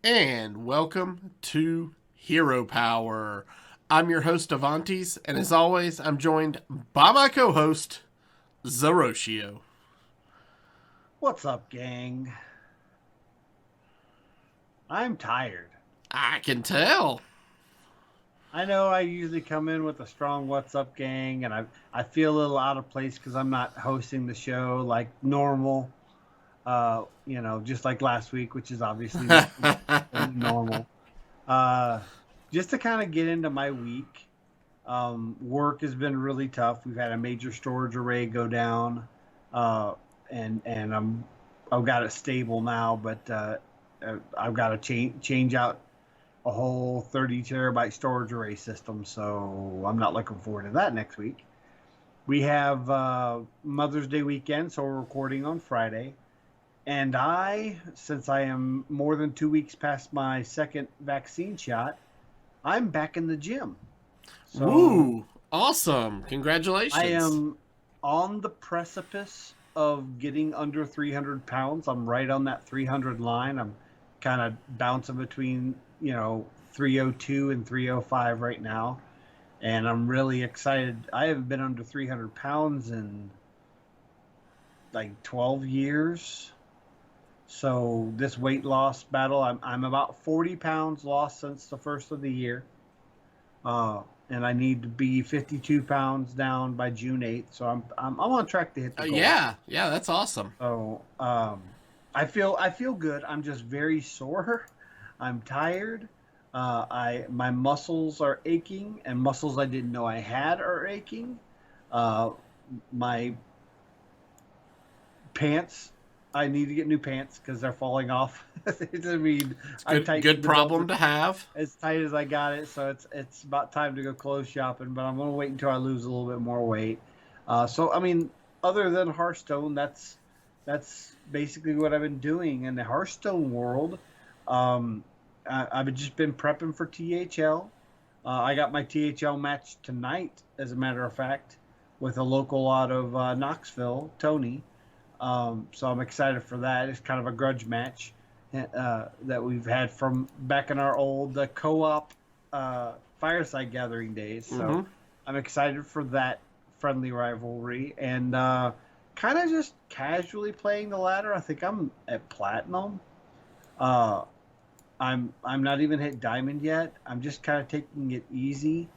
and welcome to Hero Power. I'm your host, Avanties, and as always, I'm joined by my co-host, Zerotio. What's up, gang? I'm tired. I can tell. I know I usually come in with a strong "What's up, gang," and I feel a little out of place because I'm not hosting the show like normal. Just like last week, which is obviously not normal. Uh, just to kind of get into my week, work has been really tough. We've had a major storage array go down, and I've got it stable now, but I've got to change out a whole 30 terabyte storage array system. So I'm not looking forward to that next week. We have Mother's Day weekend, so we're recording on Friday. And since I am more than 2 weeks past my second vaccine shot, I'm back in the gym. So Woo! Awesome. Congratulations. I am on the precipice of getting under 300 pounds. I'm right on that 300 line. I'm kind of bouncing between 302 and 305 right now, and I'm really excited. I haven't been under 300 pounds in like 12 years. So this weight loss battle, I'm about 40 pounds lost since the first of the year, and I need to be 52 pounds down by June 8th. So I'm on track to hit the goal. Yeah, that's awesome. So I feel good. I'm just very sore. I'm tired. My muscles are aching, and muscles I didn't know I had are aching. My pants, I need to get new pants because they're falling off. Good problem to have. As tight as I got it, so it's about time to go clothes shopping. But I'm gonna wait until I lose a little bit more weight. Other than Hearthstone, that's basically what I've been doing in the Hearthstone world. I've just been prepping for THL. I got my THL match tonight, as a matter of fact, with a local out of Knoxville, Tony. So I'm excited for that. It's kind of a grudge match that we've had from back in our old co-op fireside gathering days. So I'm excited for that friendly rivalry, and kind of just casually playing the ladder. I think I'm at platinum. I'm not even hit diamond yet. I'm just kind of taking it easy.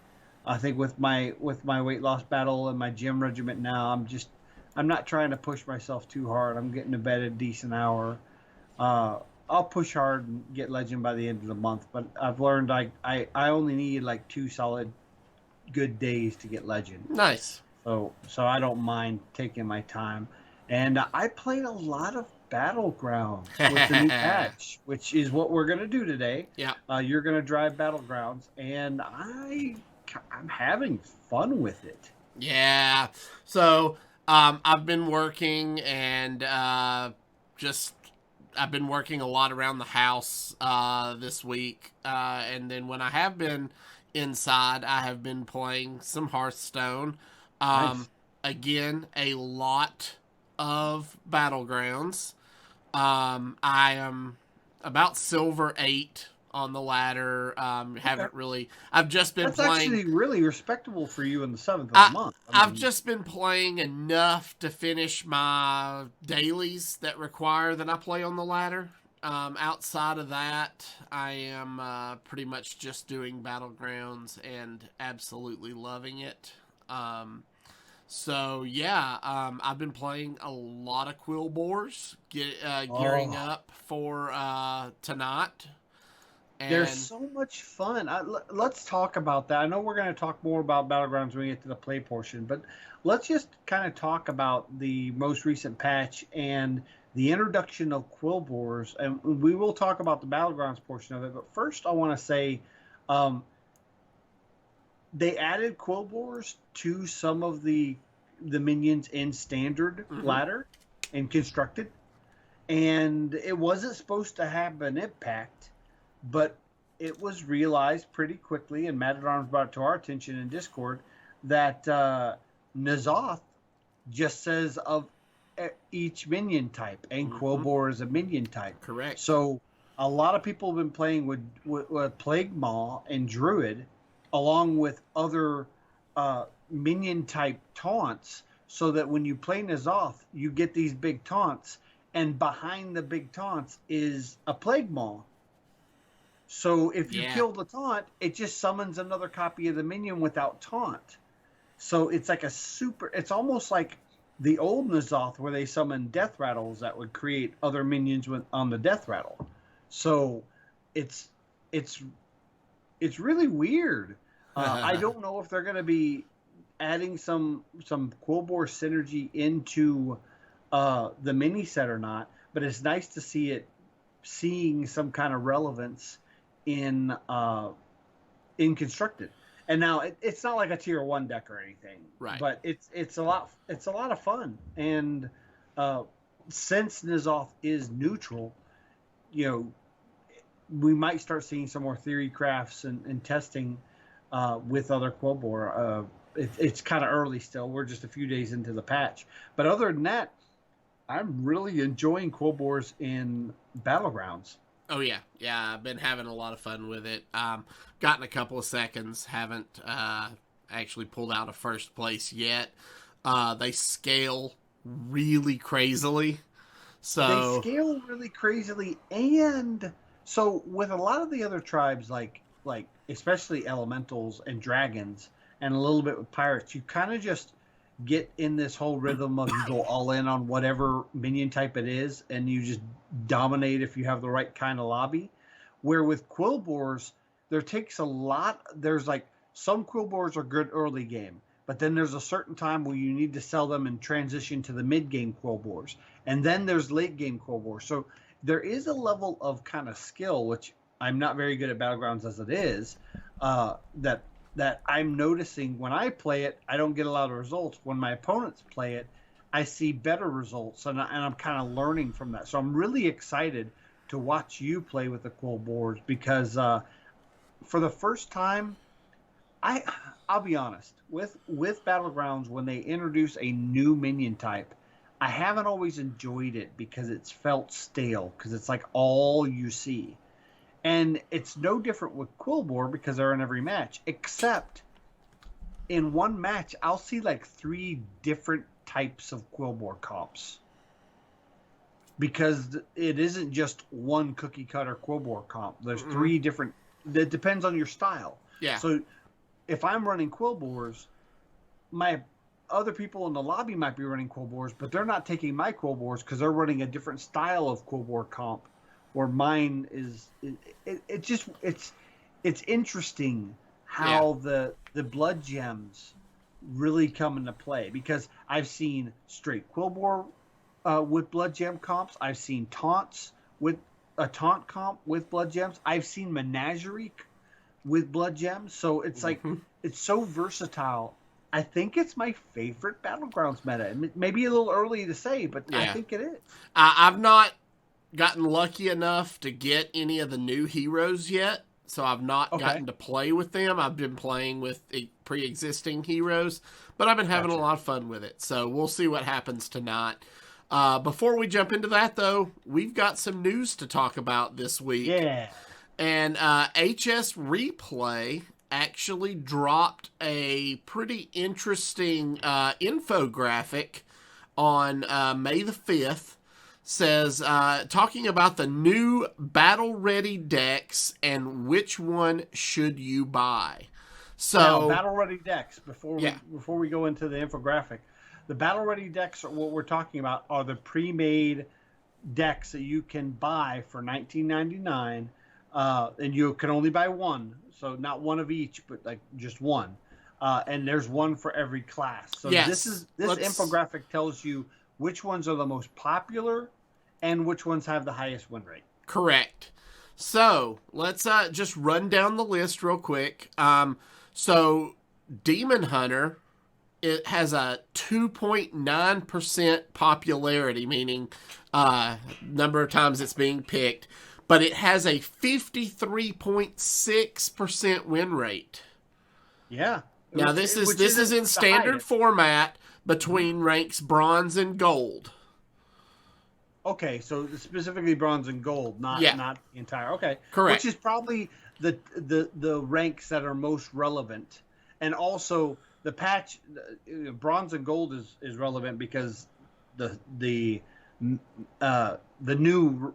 I think with my weight loss battle and my gym regiment now, I'm not trying to push myself too hard. I'm getting to bed a decent hour. I'll push hard and get legend by the end of the month, but I've learned I only need like 2 solid good days to get legend. Nice. So I don't mind taking my time. And I played a lot of Battlegrounds with the new patch, which is what we're going to do today. Yeah. You're going to drive Battlegrounds, and I'm having fun with it. Yeah. So I've been working and I've been working a lot around the house this week. And then when I have been inside, I have been playing some Hearthstone. Nice. Again, a lot of Battlegrounds. I am about silver 8 on the ladder. Haven't really. I've just been playing. That's actually really respectable for you in the 7th of the month. I've just been playing enough to finish my dailies that require that I play on the ladder. Outside of that, I am pretty much just doing Battlegrounds and absolutely loving it. I've been playing a lot of Quilboars, gearing up for tonight. And they're so much fun. Let's talk about that. I know we're going to talk more about Battlegrounds when we get to the play portion, but let's just kind of talk about the most recent patch and the introduction of Quilboars, and we will talk about the Battlegrounds portion of it. But first, I want to say they added Quilboars to some of the minions in standard ladder and constructed, and it wasn't supposed to have an impact, but it was realized pretty quickly, and Mad at Arms brought it to our attention in Discord, that N'Zoth just says of each minion type, and Quilboar is a minion type. Correct. So a lot of people have been playing with Plague Maw and Druid, along with other minion type taunts, so that when you play N'Zoth, you get these big taunts, and behind the big taunts is a Plague Maw. So if you kill the taunt, it just summons another copy of the minion without taunt. So it's like it's almost like the old N'Zoth where they summon death rattles that would create other minions on the death rattle. So it's really weird. I don't know if they're going to be adding some Quilboar synergy into the mini set or not, but it's nice to seeing some kind of relevance in Constructed. And now it's not like a tier 1 deck or anything, right? But it's a lot of fun. And since N'Zoth is neutral, we might start seeing some more theory crafts and testing with other Quilboar. It's kind of early still. We're just a few days into the patch, but other than that, I'm really enjoying Quilboars in Battlegrounds. Oh yeah, I've been having a lot of fun with it. Gotten a couple of seconds, haven't actually pulled out a first place yet. They scale really crazily. So they scale really crazily, and so with a lot of the other tribes, like especially elementals and dragons, and a little bit with pirates, you kind of just get in this whole rhythm of you go all in on whatever minion type it is, and you just dominate if you have the right kind of lobby. Where with Quilboars, there takes a lot. There's like some Quilboars are good early game, but then there's a certain time where you need to sell them and transition to the mid game Quilboars, and then there's late game Quilboars. So there is a level of kind of skill, which I'm not very good at Battlegrounds as it is, that I'm noticing when I play it, I don't get a lot of results. When my opponents play it, I see better results, and I'm kind of learning from that. So I'm really excited to watch you play with the Quilboars, because for the first time, I'll be honest, with Battlegrounds, when they introduce a new minion type, I haven't always enjoyed it because it's felt stale, because it's like all you see. And it's no different with Quilboar because they're in every match, except in one match, I'll see like 3 different types of Quilboar comps. Because it isn't just one cookie cutter Quilboar comp. There's 3 different, that depends on your style. Yeah. So if I'm running Quilboars, my other people in the lobby might be running Quilboars, but they're not taking my Quilboars because they're running a different style of Quilboar comp. Or mine is it's interesting how the blood gems really come into play, because I've seen straight Quilboar with blood gem comps. I've seen taunts with a taunt comp with blood gems. I've seen menagerie with blood gems. So it's like it's so versatile. I think it's my favorite Battlegrounds meta. It may be a little early to say, but I think it is. I've not gotten lucky enough to get any of the new heroes yet, so I've not gotten to play with them. I've been playing with pre-existing heroes, but I've been having a lot of fun with it, so we'll see what happens tonight. Before we jump into that, though, we've got some news to talk about this week. Yeah. And HS Replay actually dropped a pretty interesting infographic on May the 5th. Says, talking about the new battle-ready decks and which one should you buy. So now, battle-ready decks, before we go into the infographic, the battle-ready decks, what we're talking about, are the pre-made decks that you can buy for $19.99, and you can only buy one, so not one of each, but like just one. And there's one for every class. So this infographic tells you which ones are the most popular and which ones have the highest win rate. Correct. So let's just run down the list real quick. So Demon Hunter, it has a 2.9% popularity, meaning number of times it's being picked, but it has a 53.6% win rate. Yeah. Now this is in standard format between ranks bronze and gold. Okay, so specifically bronze and gold, not Yeah. not the entire. Okay, Correct. which is probably the ranks that are most relevant, and also the patch, bronze and gold is relevant because the the the new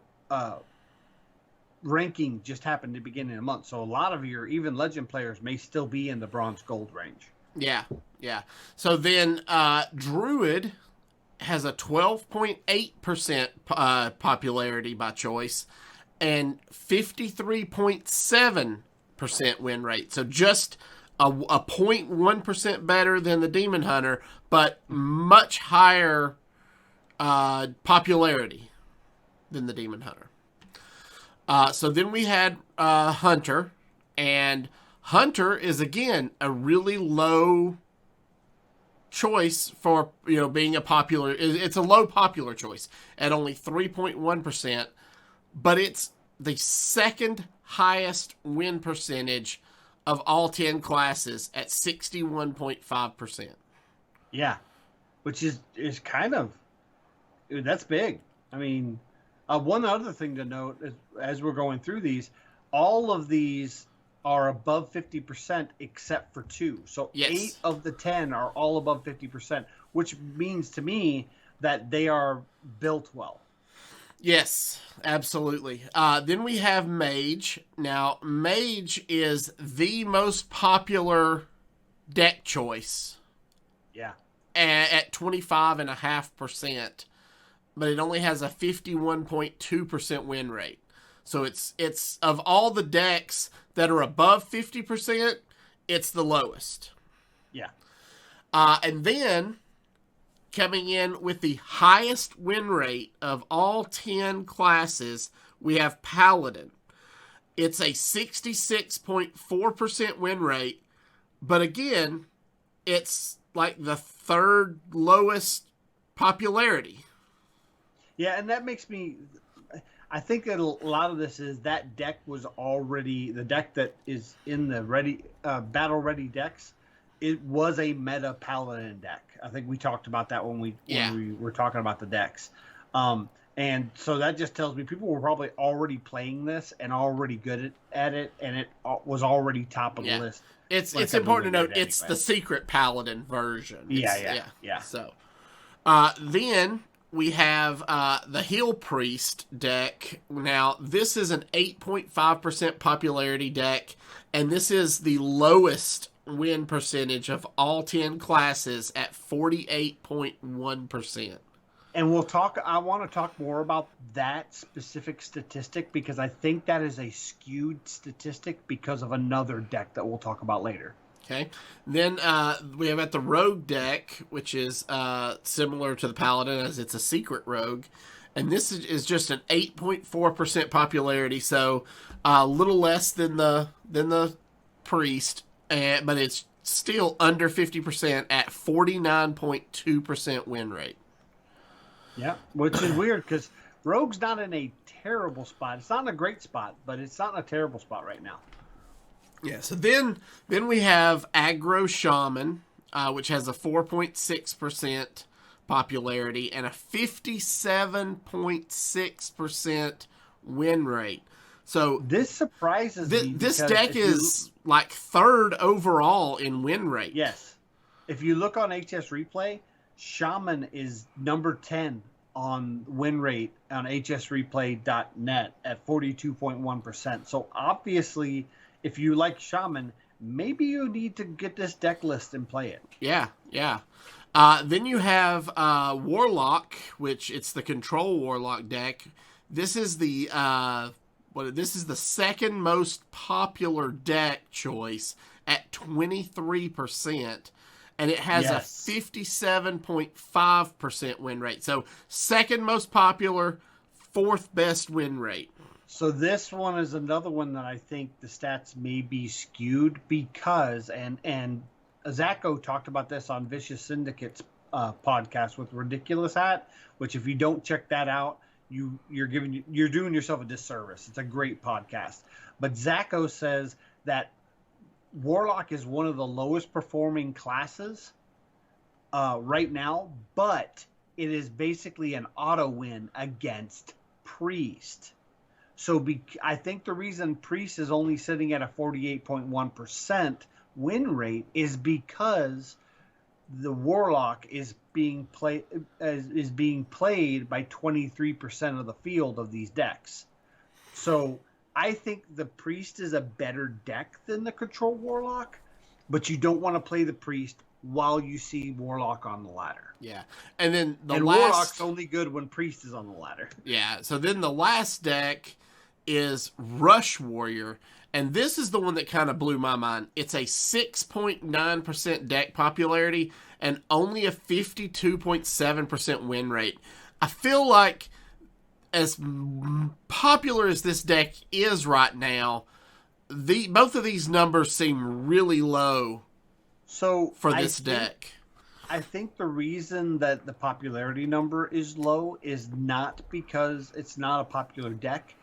ranking just happened at the beginning of the month, so a lot of your even legend players may still be in the bronze gold range. Yeah. Yeah. So then Druid has a 12.8% popularity by choice and 53.7% win rate. So just a 0.1% better than the Demon Hunter, but much higher popularity than the Demon Hunter. So then we had Hunter, and Hunter is again a really low choice for being a popular. It's a low popular choice at only 3.1%, but it's the second highest win percentage of all 10 classes at 61.5%. Yeah, which is kind of, that's big. I mean, one other thing to note is, as we're going through these, all of these are above 50% except for 2. So Yes. 8 of the 10 are all above 50%, which means to me that they are built well. Yes, absolutely. Then we have Mage. Now, Mage is the most popular deck choice. Yeah. At 25.5%, but it only has a 51.2% win rate. So it's of all the decks that are above 50%, it's the lowest. Yeah. And then coming in with the highest win rate of all 10 classes, we have Paladin. It's a 66.4% win rate, but again, it's like the third lowest popularity. Yeah, and that makes me. I think that a lot of this is that deck was already the deck that is in the battle ready decks. It was a meta paladin deck. I think we talked about that when we were talking about the decks. And so that just tells me people were probably already playing this and already good at it, and it was already top of the list. It's important to note it's the secret paladin version. Yeah. So then we have the Heal Priest deck. Now, this is an 8.5% popularity deck, and this is the lowest win percentage of all 10 classes at 48.1%. And I want to talk more about that specific statistic because I think that is a skewed statistic because of another deck that we'll talk about later. Okay. Then we have at the Rogue deck, which is similar to the Paladin as it's a secret rogue. And this is just an 8.4% popularity, so a little less than the Priest, but it's still under 50% at 49.2% win rate. Yeah, which is weird because Rogue's not in a terrible spot. It's not in a great spot, but it's not in a terrible spot right now. Yeah, so then we have Agro-Shaman, which has a 4.6% popularity and a 57.6% win rate. So this surprises me. This deck is like third overall in win rate. Yes. If you look on HS Replay, Shaman is number 10 on win rate on hsreplay.net at 42.1%. So obviously, if you like Shaman, maybe you need to get this deck list and play it. Yeah. Then you have Warlock, which it's the Control Warlock deck. This is the second most popular deck choice at 23%. And it has a 57.5% win rate. So second most popular, fourth best win rate. So this one is another one that I think the stats may be skewed because, and Zacho talked about this on Vicious Syndicate's podcast with Ridiculous Hat, which if you don't check that out, you're doing yourself a disservice. It's a great podcast. But Zacho says that Warlock is one of the lowest performing classes right now, but it is basically an auto win against Priest. So I think the reason Priest is only sitting at a 48.1% win rate is because the Warlock is being played by 23% of the field of these decks. So I think the Priest is a better deck than the Control Warlock, but you don't want to play the Priest while you see Warlock on the ladder. Yeah. And then Warlock's only good when Priest is on the ladder. Yeah. So then the last deck is Rush Warrior. And this is the one that kind of blew my mind. It's a 6.9% deck popularity and only a 52.7% win rate. I feel like as popular as this deck is right now, both of these numbers seem really low for this deck. I think the reason that the popularity number is low is not because it's not a popular deck,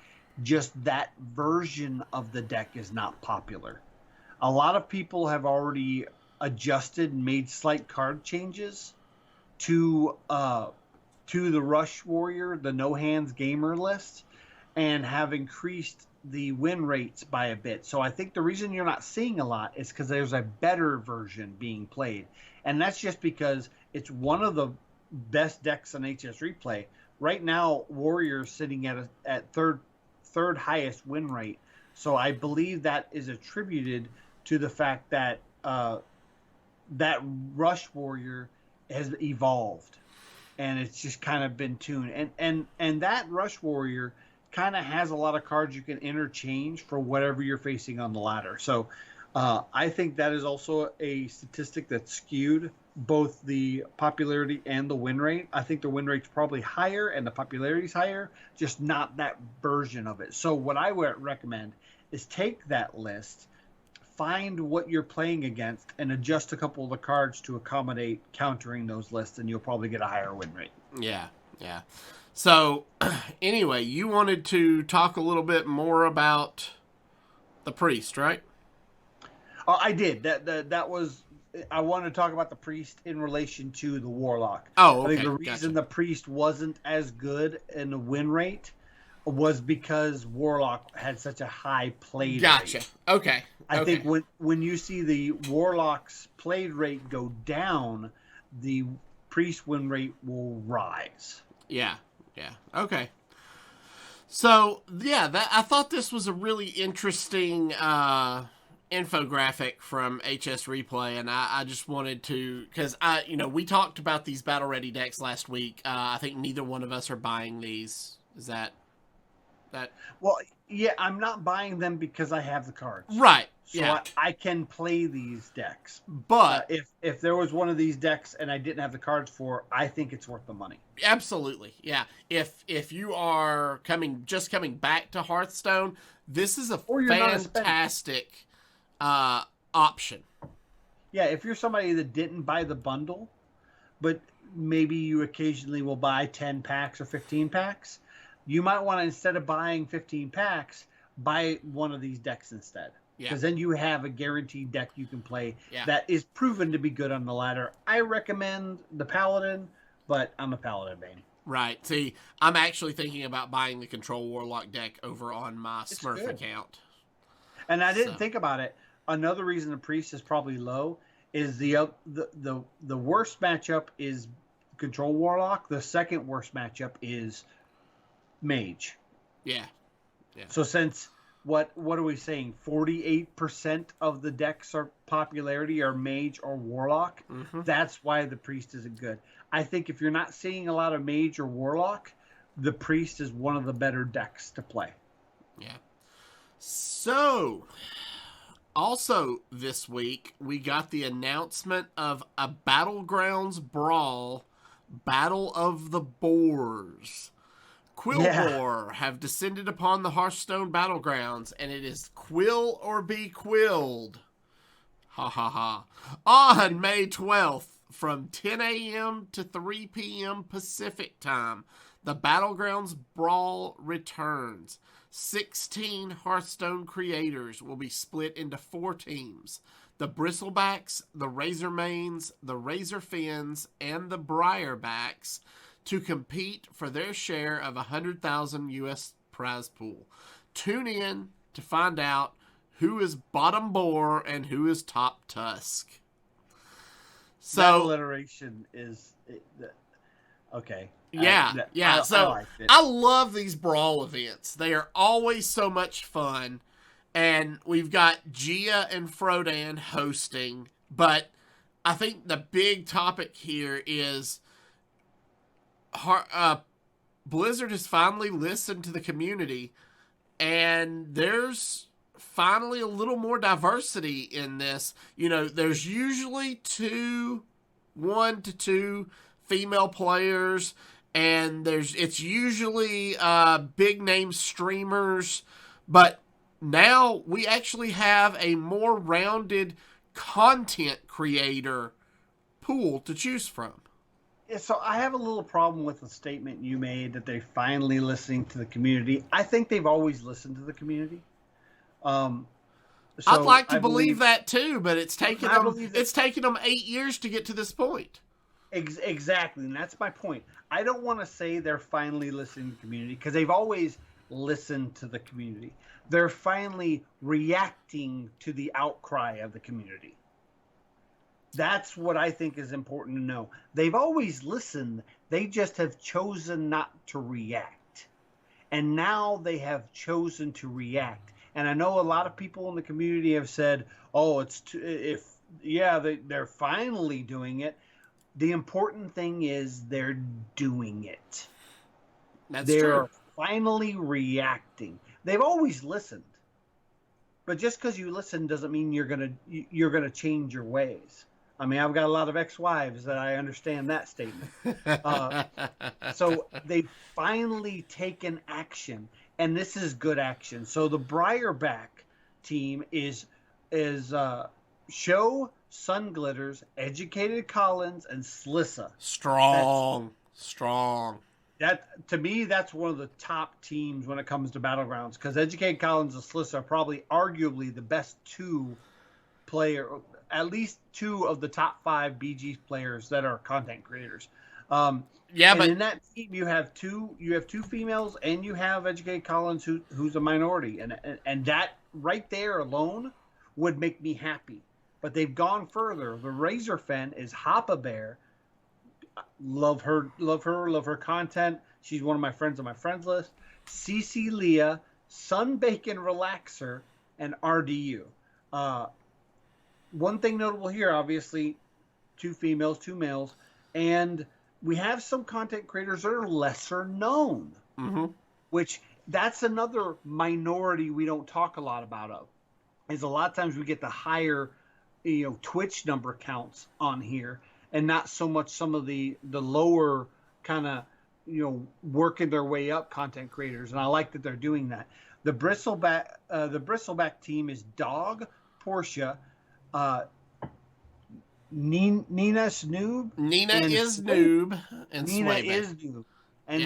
just that version of the deck is not popular. A lot of people have already adjusted and made slight card changes to the Rush Warrior, the no hands gamer list, and have increased the win rates by a bit. So I think the reason you're not seeing a lot is because there's a better version being played. And that's just because it's one of the best decks on HS Replay. Right now, Warrior's sitting at third highest win rate. So I believe that is attributed to the fact that that Rush Warrior has evolved. And it's just kind of been tuned. And that Rush Warrior kind of has a lot of cards you can interchange for whatever you're facing on the ladder. So I think that is also a statistic that's skewed both the popularity and the win rate. I think the win rate's probably higher and the popularity's higher, just not that version of it. So what I would recommend is take that list, find what you're playing against, and adjust a couple of the cards to accommodate countering those lists, and you'll probably get a higher win rate. Yeah. So, anyway, you wanted to talk a little bit more about the Priest, right? I did. That was. I wanted to talk about the Priest in relation to the Warlock. Oh, okay. I think the reason the Priest wasn't as good in the win rate was because Warlock had such a high play rate. Okay. I think when you see the Warlock's play rate go down, the Priest win rate will rise. Yeah. Okay. So, yeah, I thought this was a really interesting infographic from HS Replay, and I just wanted to, because we talked about these battle ready decks last week. I think neither one of us are buying these. Is that? Well, yeah, I'm not buying them because I have the cards. Right. So yeah. I can play these decks. But if there was one of these decks and I didn't have the cards for, I think it's worth the money. Absolutely. Yeah. If you are coming back to Hearthstone, this is a fantastic option. Yeah, if you're somebody that didn't buy the bundle, but maybe you occasionally will buy 10 packs or 15 packs, you might want to, instead of buying 15 packs, buy one of these decks instead. Because then you have a guaranteed deck you can play that is proven to be good on the ladder. I recommend the Paladin, but I'm a Paladin main. Right. See, I'm actually thinking about buying the Control Warlock deck over on my Smurf account. And I didn't think about it. Another reason the Priest is probably low is the worst matchup is Control Warlock. The second worst matchup is Mage. Yeah. So since what are we saying? 48% of the decks are popularity are Mage or Warlock. Mm-hmm. That's why the Priest isn't good. I think if you're not seeing a lot of Mage or Warlock, the Priest is one of the better decks to play. Yeah. So, also this week, we got the announcement of a Battlegrounds Brawl Battle of the Boars. Quilboar have descended upon the Hearthstone Battlegrounds, and it is quill or be quilled. Ha ha ha. On May 12th, from 10 a.m. to 3 p.m. Pacific time, the Battlegrounds Brawl returns. 16 Hearthstone creators will be split into 4 teams. The Bristlebacks, the Razormanes, the Razorfins, and the Briarbacks to compete for their share of 100,000 U.S. prize pool. Tune in to find out who is bottom boar and who is top tusk. So that alliteration is okay. Yeah. I love these Brawl events. They are always so much fun. And we've got Gia and Frodan hosting. But I think the big topic here is Blizzard has finally listened to the community. And there's finally a little more diversity in this. You know, there's usually 1 to 2 female players, and it's usually big name streamers, but now we actually have a more rounded content creator pool to choose from. Yeah, so I have a little problem with the statement you made that they're finally listening to the community. I think they've always listened to the community. I'd like to believe that too, but it's taken them 8 years to get to this point. Exactly, and that's my point. I don't want to say they're finally listening to the community because they've always listened to the community. They're finally reacting to the outcry of the community. That's what I think is important to know. They've always listened. They just have chosen not to react. And now they have chosen to react. And I know a lot of people in the community have said, "Oh, they're finally doing it." The important thing is they're doing it. They're finally reacting. They've always listened, but just because you listen doesn't mean you're gonna change your ways. I mean, I've got a lot of ex-wives that I understand that statement. So they've finally taken action, and this is good action. So the Briarback team is Show, Sunglitters, Educated Collins, and Slissa. Strong. That, to me, that's one of the top teams when it comes to Battlegrounds, because Educated Collins and Slissa are probably arguably the best at least 2 of the top 5 BG players that are content creators. But in that team you have two females, and you have Educated Collins who's a minority, and that right there alone would make me happy. But they've gone further. The Razorfen is Hoppa Bear. Love her content. She's one of my friends on my friends list. CC Leah, Sunbacon Relaxer, and RDU. One thing notable here, obviously, 2 females, 2 males, and we have some content creators that are lesser known, which that's another minority we don't talk a lot about. Is a lot of times we get the higher, Twitch number counts on here, and not so much some of the lower kind of, working their way up content creators, and I like that they're doing that. The Bristleback team is Dog, Portia, Nina is Noob, and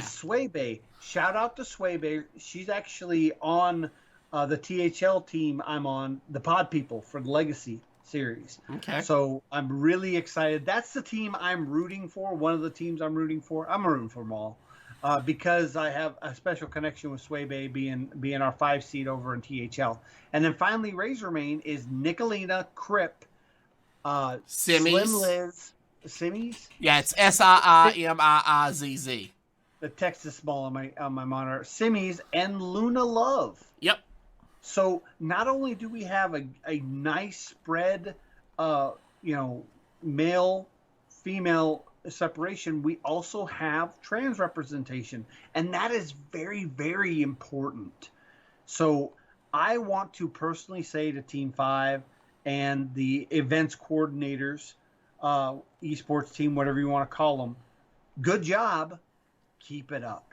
Swaybe. Shout out to Swaybe. She's actually on the THL team. I'm on the Pod People for the Legacy series. Okay. So I'm really excited. That's the team I'm rooting for. One of the teams I'm rooting for. I'm rooting for them all because I have a special connection with Swaybe being our 5 seed over in THL. And then finally, Razormane is Nicolina, Crip, Slim Liz, Simmies. Yeah, it's SIIMIIZZ. The text is small on my monitor. Simmies and Luna Love. Yep. So not only do we have a nice spread, male, female separation, we also have trans representation, and that is very, very important. So I want to personally say to Team 5 and the events coordinators, esports team, whatever you want to call them, good job, keep it up.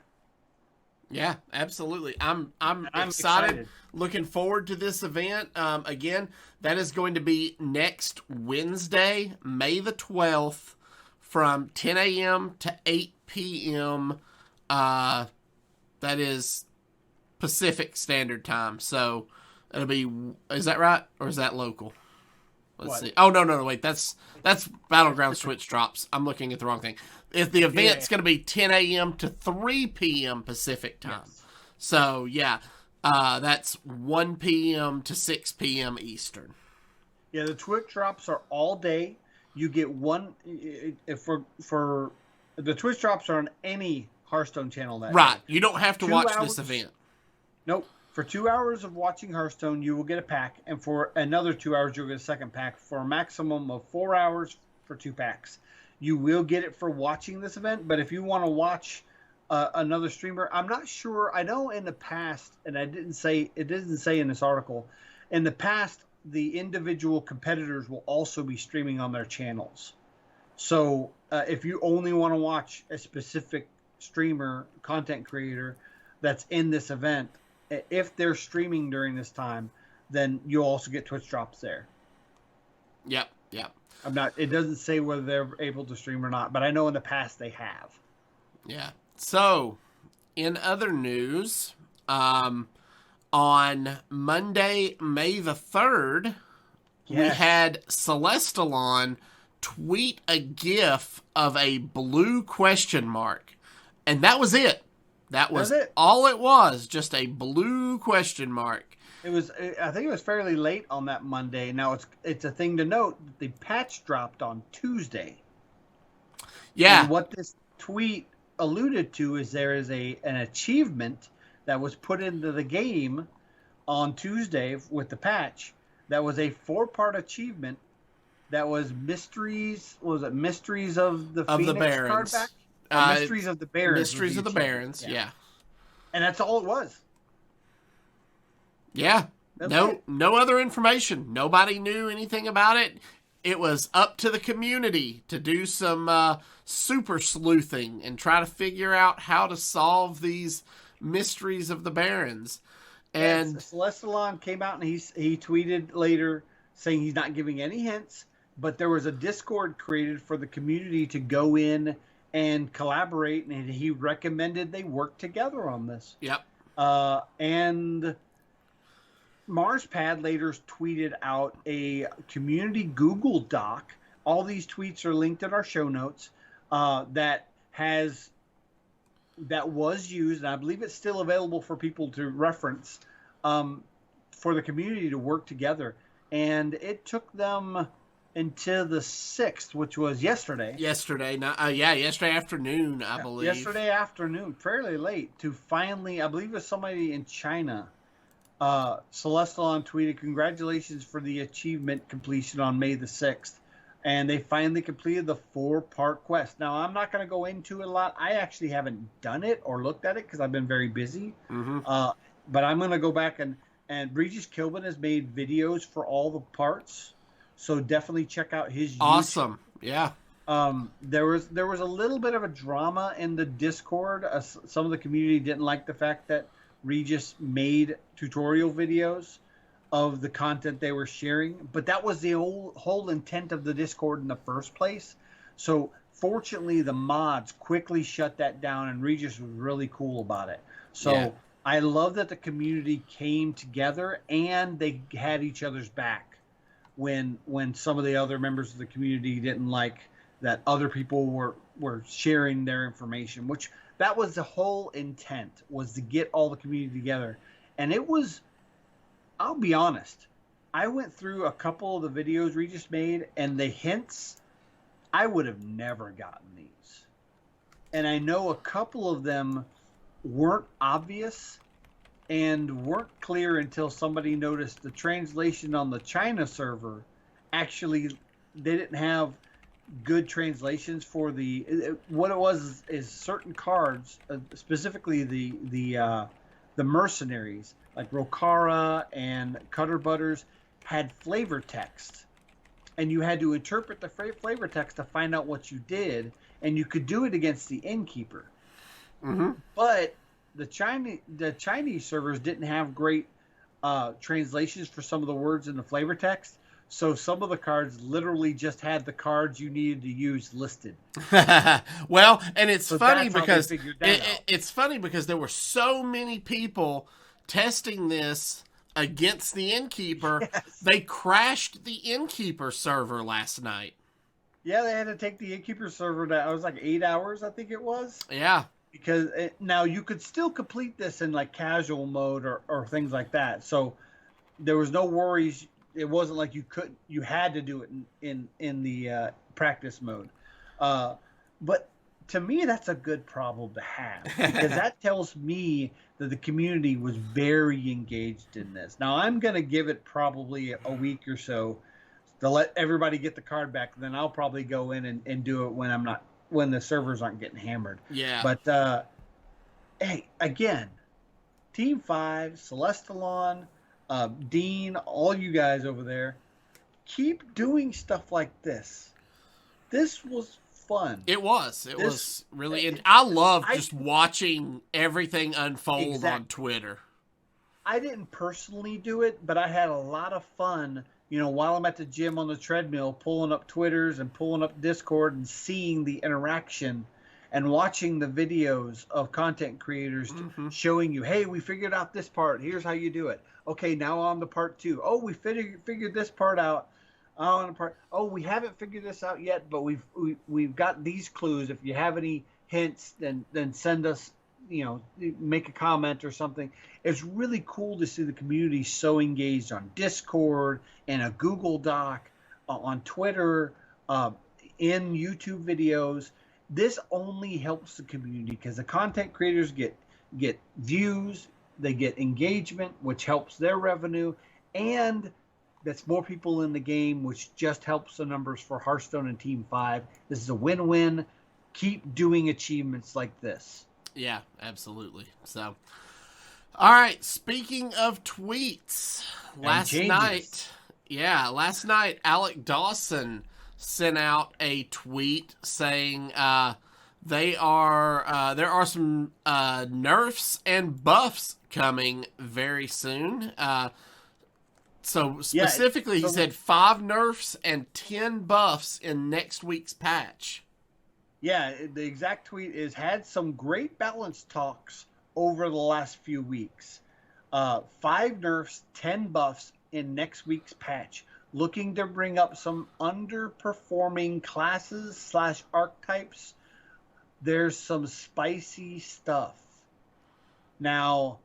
Yeah, absolutely. I'm excited. Looking forward to this event. Again, that is going to be next Wednesday, May the 12th, from 10 a.m. to 8 p.m. That is Pacific Standard Time. So it'll be, is that right? Or is that local? Let's see. Oh, no, wait. That's Battlegrounds Twitch drops. I'm looking at the wrong thing. if the event's going to be 10 a.m. to 3 p.m. Pacific time. Yes. So, yeah, that's 1 p.m. to 6 p.m. Eastern. Yeah, the Twitch drops are all day. You get one for the Twitch drops are on any Hearthstone channel that Right. day. You don't have to watch this event. Nope. For 2 hours of watching Hearthstone, you will get a pack, and for another 2 hours, you'll get a second pack for a maximum of 4 hours for 2 packs. You will get it for watching this event, but if you want to watch another streamer, I'm not sure. I know in the past, and it didn't say in this article, in the past, the individual competitors will also be streaming on their channels. So if you only want to watch a specific streamer, content creator that's in this event, if they're streaming during this time, then you'll also get Twitch drops there. Yep. It doesn't say whether they're able to stream or not, but I know in the past they have. Yeah. So, in other news, on Monday, May the 3rd, we had Celestalon tweet a GIF of a blue question mark. And that was it. That was it. All it was, just a blue question mark. I think it was fairly late on that Monday. Now it's a thing to note that the patch dropped on Tuesday. Yeah. And what this tweet alluded to is there is an achievement that was put into the game on Tuesday with the patch. That was a 4-part achievement. That was Mysteries. Was it Mysteries of the Phoenix Barons? Card back? Mysteries of the Barons. Mysteries of the Barons. Yeah. And that's all it was. Yeah. No other information. Nobody knew anything about it. It was up to the community to do some super sleuthing and try to figure out how to solve these mysteries of the Barons. And Celestalon came out and he tweeted later saying he's not giving any hints, but there was a Discord created for the community to go in and collaborate, and he recommended they work together on this. Yep. And Marspad later tweeted out a community Google Doc. All these tweets are linked in our show notes. That was used, and I believe it's still available for people to reference, for the community to work together. And it took them until the 6th, which was yesterday. Yesterday afternoon, I believe. Yesterday afternoon, fairly late, to finally, I believe it was somebody in China. Celestalon tweeted, "Congratulations for the achievement completion on May the 6th." And they finally completed the 4-part quest. Now, I'm not going to go into it a lot. I actually haven't done it or looked at it because I've been very busy. Mm-hmm. But I'm going to go back and Regis Kilbin has made videos for all the parts. So definitely check out his Awesome. YouTube. Yeah. There was a little bit of a drama in the Discord. Some of the community didn't like the fact that Regis made tutorial videos of the content they were sharing, but that was the whole intent of the Discord in the first place. So fortunately, the mods quickly shut that down, and Regis was really cool about it. So yeah. I love that the community came together and they had each other's back when some of the other members of the community didn't like that other people were sharing their information, which that was the whole intent, was to get all the community together. And it was, I'll be honest, I went through a couple of the videos Regis made, and the hints, I would have never gotten these. And I know a couple of them weren't obvious and weren't clear until somebody noticed the translation on the China server. Actually, they didn't have good translations for what it was is certain cards, specifically the mercenaries like Rokara and Cutter Butters had flavor text, and you had to interpret the flavor text to find out what you did, and you could do it against the innkeeper. Mm-hmm. But the Chinese servers didn't have great translations for some of the words in the flavor text. So some of the cards literally just had the cards you needed to use listed. Well, and it's funny because it's funny because there were so many people testing this against the innkeeper. Yes. They crashed the innkeeper server last night. Yeah, they had to take the Innkeeper server down. It was like 8 hours, I think it was. Yeah. Because now you could still complete this in like casual mode or things like that. So there was no worries. It wasn't like you had to do it in the practice mode. But to me, that's a good problem to have because that tells me that the community was very engaged in this. Now I'm going to give it probably a week or so to let everybody get the card back. Then I'll probably go in and do it when the servers aren't getting hammered. Yeah. But hey, again, Team 5, Celestalon, Dean, all you guys over there, keep doing stuff like this. This was fun. It was really, and I love just watching everything unfold on Twitter. I didn't personally do it, but I had a lot of fun, while I'm at the gym on the treadmill, pulling up Twitters and pulling up Discord and seeing the interaction and watching the videos of content creators showing you, hey, we figured out this part. Here's how you do it. Okay, now on to part 2. Oh, we figured this part out. Oh, we haven't figured this out yet, but we've got these clues. If you have any hints, then send us, make a comment or something. It's really cool to see the community so engaged on Discord and a Google Doc, on Twitter, in YouTube videos. This only helps the community because the content creators get views, they get engagement, which helps their revenue, and that's more people in the game, which just helps the numbers for Hearthstone and Team 5. This is a win-win. Keep doing achievements like this. Yeah, absolutely. So, all right, speaking of tweets, last night, Alec Dawson sent out a tweet saying there are some nerfs and buffs coming very soon. So specifically, he said 5 nerfs and 10 buffs in next week's patch. Yeah, the exact tweet is, had some great balance talks over the last few weeks. 5 nerfs, 10 buffs in next week's patch. Looking to bring up some underperforming classes / archetypes. There's some spicy stuff. Now,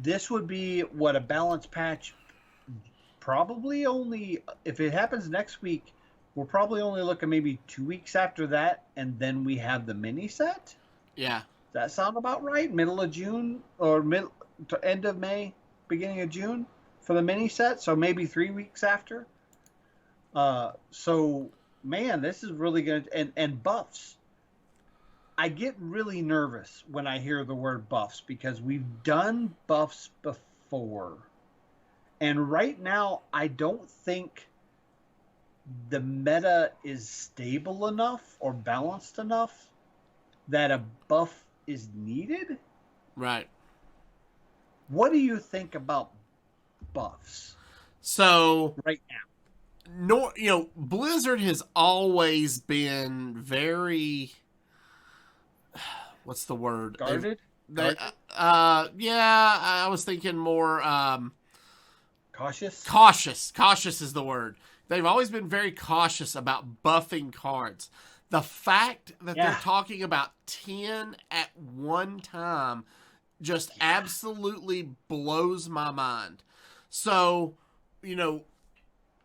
this would be a balance patch. Probably only, if it happens next week, we're probably only looking maybe 2 weeks after that, and then we have the mini set. Yeah. Does that sound about right? Middle of June or end of May, beginning of June for the mini set. So maybe 3 weeks after. So man, this is really good. And buffs. I get really nervous when I hear the word buffs because we've done buffs before. And right now, I don't think the meta is stable enough or balanced enough that a buff is needed. Right. What do you think buffs? So right now, Blizzard has always been very, what's the word? Guarded? Yeah, I was thinking more cautious. Cautious is the word. They've always been very cautious about buffing cards. The fact that they're talking about 10 at one time just absolutely blows my mind. So, we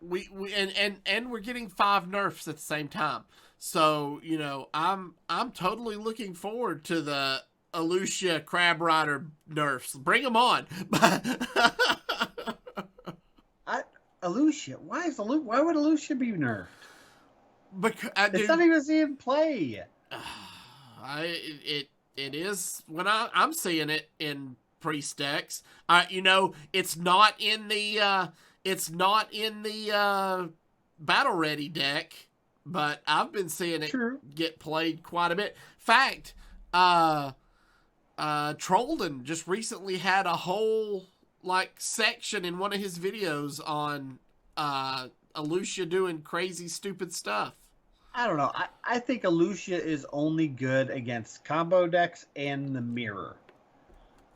we're getting 5 nerfs at the same time. So, I'm totally looking forward to the Alucia Crab Rider nerfs. Bring them on. Alucia, why would Alucia be nerfed? Because it's not even seeing play. It is when I'm seeing it in priest decks. It's not in the battle ready deck, but I've been seeing it get played quite a bit. Fact, Trollden just recently had a whole section in one of his videos on Alucia doing crazy stupid stuff. I don't know. I think Alucia is only good against combo decks and the mirror.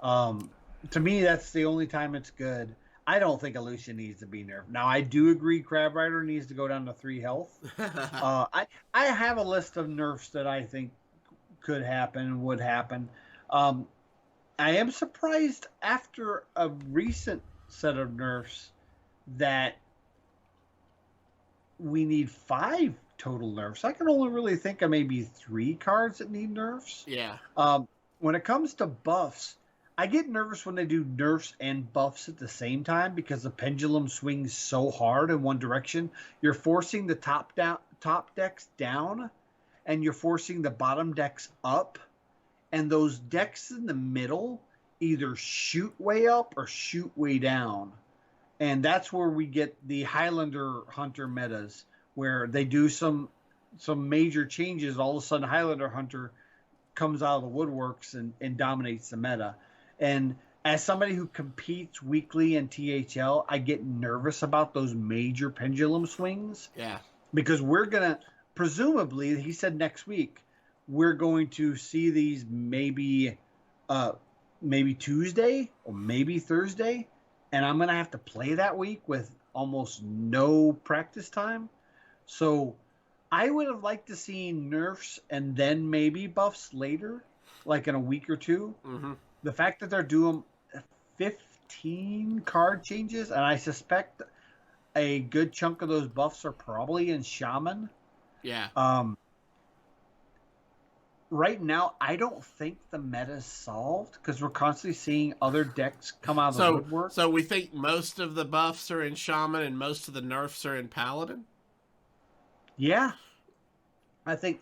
To me, that's the only time it's good. I don't think Aleutian needs to be nerfed. Now, I do agree Crab Rider needs to go down to 3 health. I have a list of nerfs that I think could happen and would happen. Um, I am surprised after a recent set of nerfs that we need 5 total nerfs. I can only really think of maybe 3 cards that need nerfs. Yeah. When it comes to buffs, I get nervous when they do nerfs and buffs at the same time because the pendulum swings so hard in one direction. You're forcing the top decks down, and you're forcing the bottom decks up, and those decks in the middle either shoot way up or shoot way down. And that's where we get the Highlander Hunter metas, where they do some major changes. All of a sudden, Highlander Hunter comes out of the woodworks and dominates the meta. And as somebody who competes weekly in THL, I get nervous about those major pendulum swings. Yeah. Because we're going to, presumably, he said next week, we're going to see these maybe Tuesday or maybe Thursday. And I'm going to have to play that week with almost no practice time. So I would have liked to see nerfs and then maybe buffs later, like in a week or two. Mm-hmm. The fact that they're doing 15 card changes, and I suspect a good chunk of those buffs are probably in Shaman. Yeah. Right now, I don't think the meta's solved because we're constantly seeing other decks come out of the woodwork. So we think most of the buffs are in Shaman and most of the nerfs are in Paladin? Yeah. I think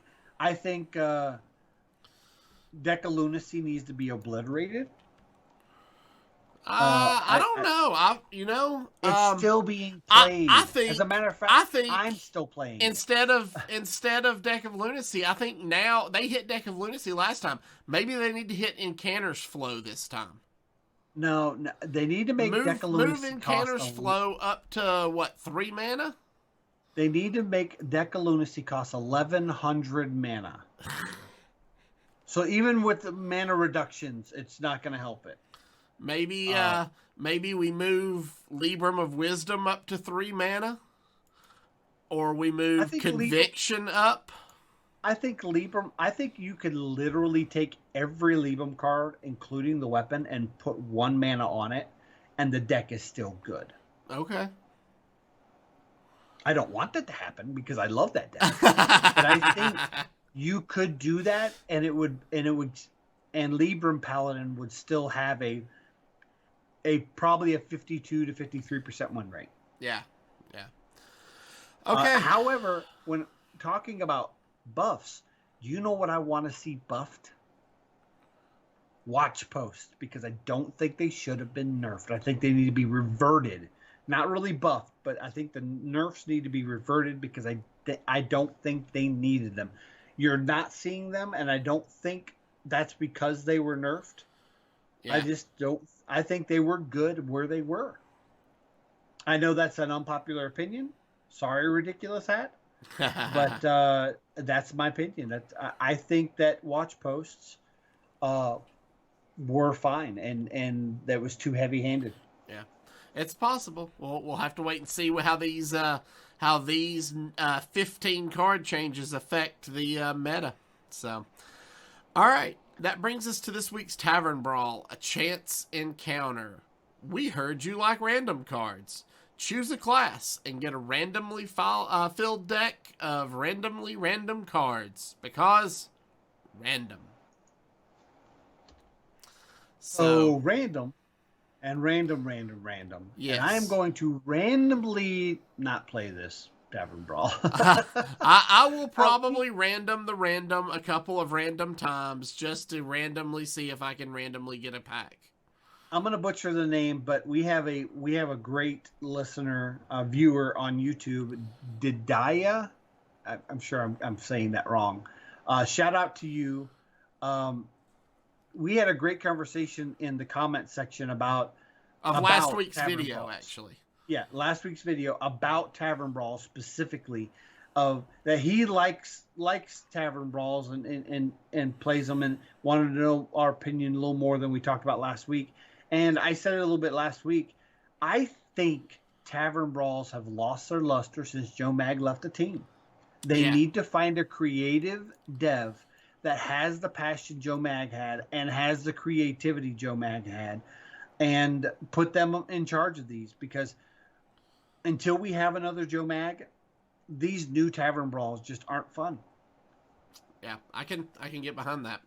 Deck of Lunacy needs to be obliterated. I don't know. It's still being played. I think, as a matter of fact, I'm still playing. Instead of Deck of Lunacy, I think now they hit Deck of Lunacy last time. Maybe they need to hit Incanter's Flow this time. No, they need to make Deck of Lunacy move Incanter's Flow up to what, 3 mana? They need to make Deck of Lunacy cost 1,100 mana. So even with the mana reductions, it's not going to help it. Maybe we move Libram of Wisdom up to 3 mana, or we move Conviction up. I think you could literally take every Libram card, including the weapon, and put 1 mana on it, and the deck is still good. Okay. I don't want that to happen because I love that deck, but I think you could do that, and Libram Paladin would still have probably a 52 to 53% win rate. Yeah. Okay. However, when talking about buffs, do you know what I want to see buffed? Watch posts, because I don't think they should have been nerfed. I think they need to be reverted. Not really buffed, but I think the nerfs need to be reverted because I don't think they needed them. You're not seeing them, and I don't think that's because they were nerfed. Yeah. I just don't. I think they were good where they were. I know that's an unpopular opinion. Sorry, Ridiculous Hat. But that's my opinion. I think that watch posts were fine, and that was too heavy-handed. Yeah, it's possible. We'll have to wait and see how these 15 card changes affect the meta. So, all right. That brings us to this week's Tavern Brawl, a chance encounter. We heard you like random cards. Choose a class and get a randomly filled deck of randomly random cards, because random. So random and random. Yes. And I am going to randomly not play this Tavern Brawl. I will probably random a couple of random times just to randomly see if I can randomly get a pack. I'm going to butcher the name, but we have a great listener, viewer on YouTube, Didaya. I'm sure I'm saying that wrong. Shout out to you. We had a great conversation in the comment section about last week's video, Brawls. actually. Yeah, last week's video about Tavern Brawls specifically, of that he likes Tavern Brawls and plays them, and wanted to know our opinion a little more than we talked about last week. And I said it a little bit last week. I think Tavern Brawls have lost their luster since Joe Mag left the team. They Yeah. need to find a creative dev that has the passion Joe Mag had and has the creativity Joe Mag had, and put them in charge of these, because until we have another Joe Mag, these new Tavern Brawls just aren't fun. Yeah, I can get behind that.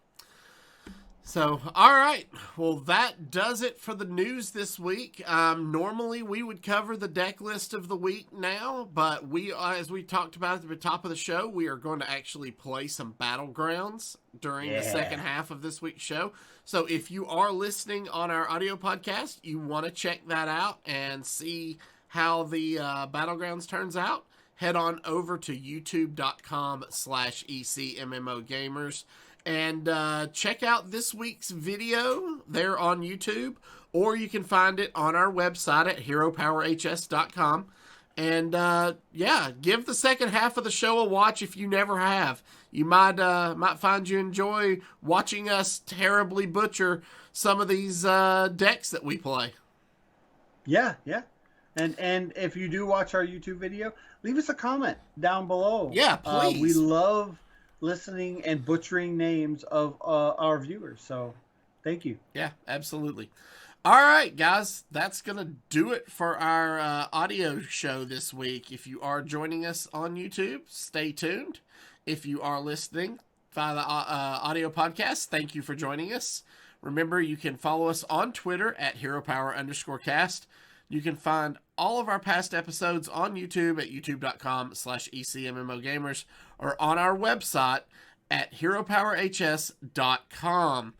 So, all right. Well, that does it for the news this week. Normally, we would cover the deck list of the week now, but as we talked about at the top of the show, we are going to actually play some Battlegrounds during the second half of this week's show. So, if you are listening on our audio podcast, you want to check that out and see how the Battlegrounds turns out, head on over to youtube.com/ECMMOgamers. And check out this week's video there on YouTube, or you can find it on our website at heropowerhs.com. And give the second half of the show a watch if you never have. You might find you enjoy watching us terribly butcher some of these decks that we play. Yeah. And if you do watch our YouTube video, leave us a comment down below. Yeah, please. We love listening and butchering names of our viewers, so thank you. Yeah, absolutely. All right, guys, that's gonna do it for our audio show this week. If you are joining us on YouTube, stay tuned. If you are listening via the audio podcast, thank you for joining us. Remember, you can follow us on Twitter at HeroPower_cast. You can find all of our past episodes on YouTube at youtube.com/ECMMOgamers, or on our website at heropowerhs.com.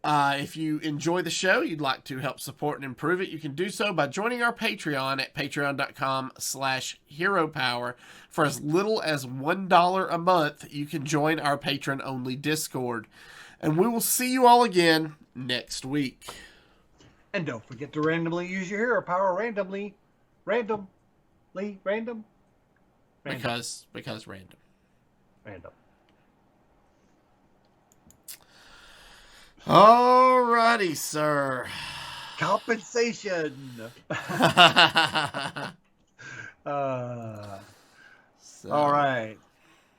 If you enjoy the show, you'd like to help support and improve it, you can do so by joining our Patreon at patreon.com/heropower. For as little as $1 a month, you can join our patron-only Discord. And we will see you all again next week. And don't forget to randomly use your hero power randomly. Random. Because random. Random. Alrighty, sir. Compensation. All right.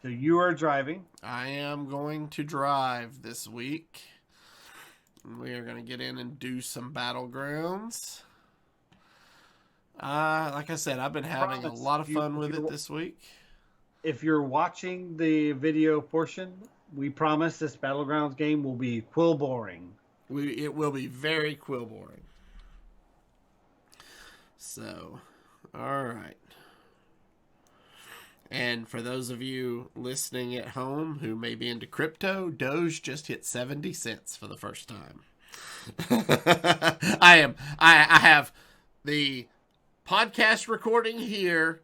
So you are driving. I am going to drive this week. We are going to get in and do some Battlegrounds. Like I said, I've been having a lot of fun with it this week. If you're watching the video portion, we promise this Battlegrounds game will be Quilboaring. It will be very Quilboaring. So, all right. And for those of you listening at home who may be into crypto, Doge just hit 70 cents for the first time. I have the podcast recording here,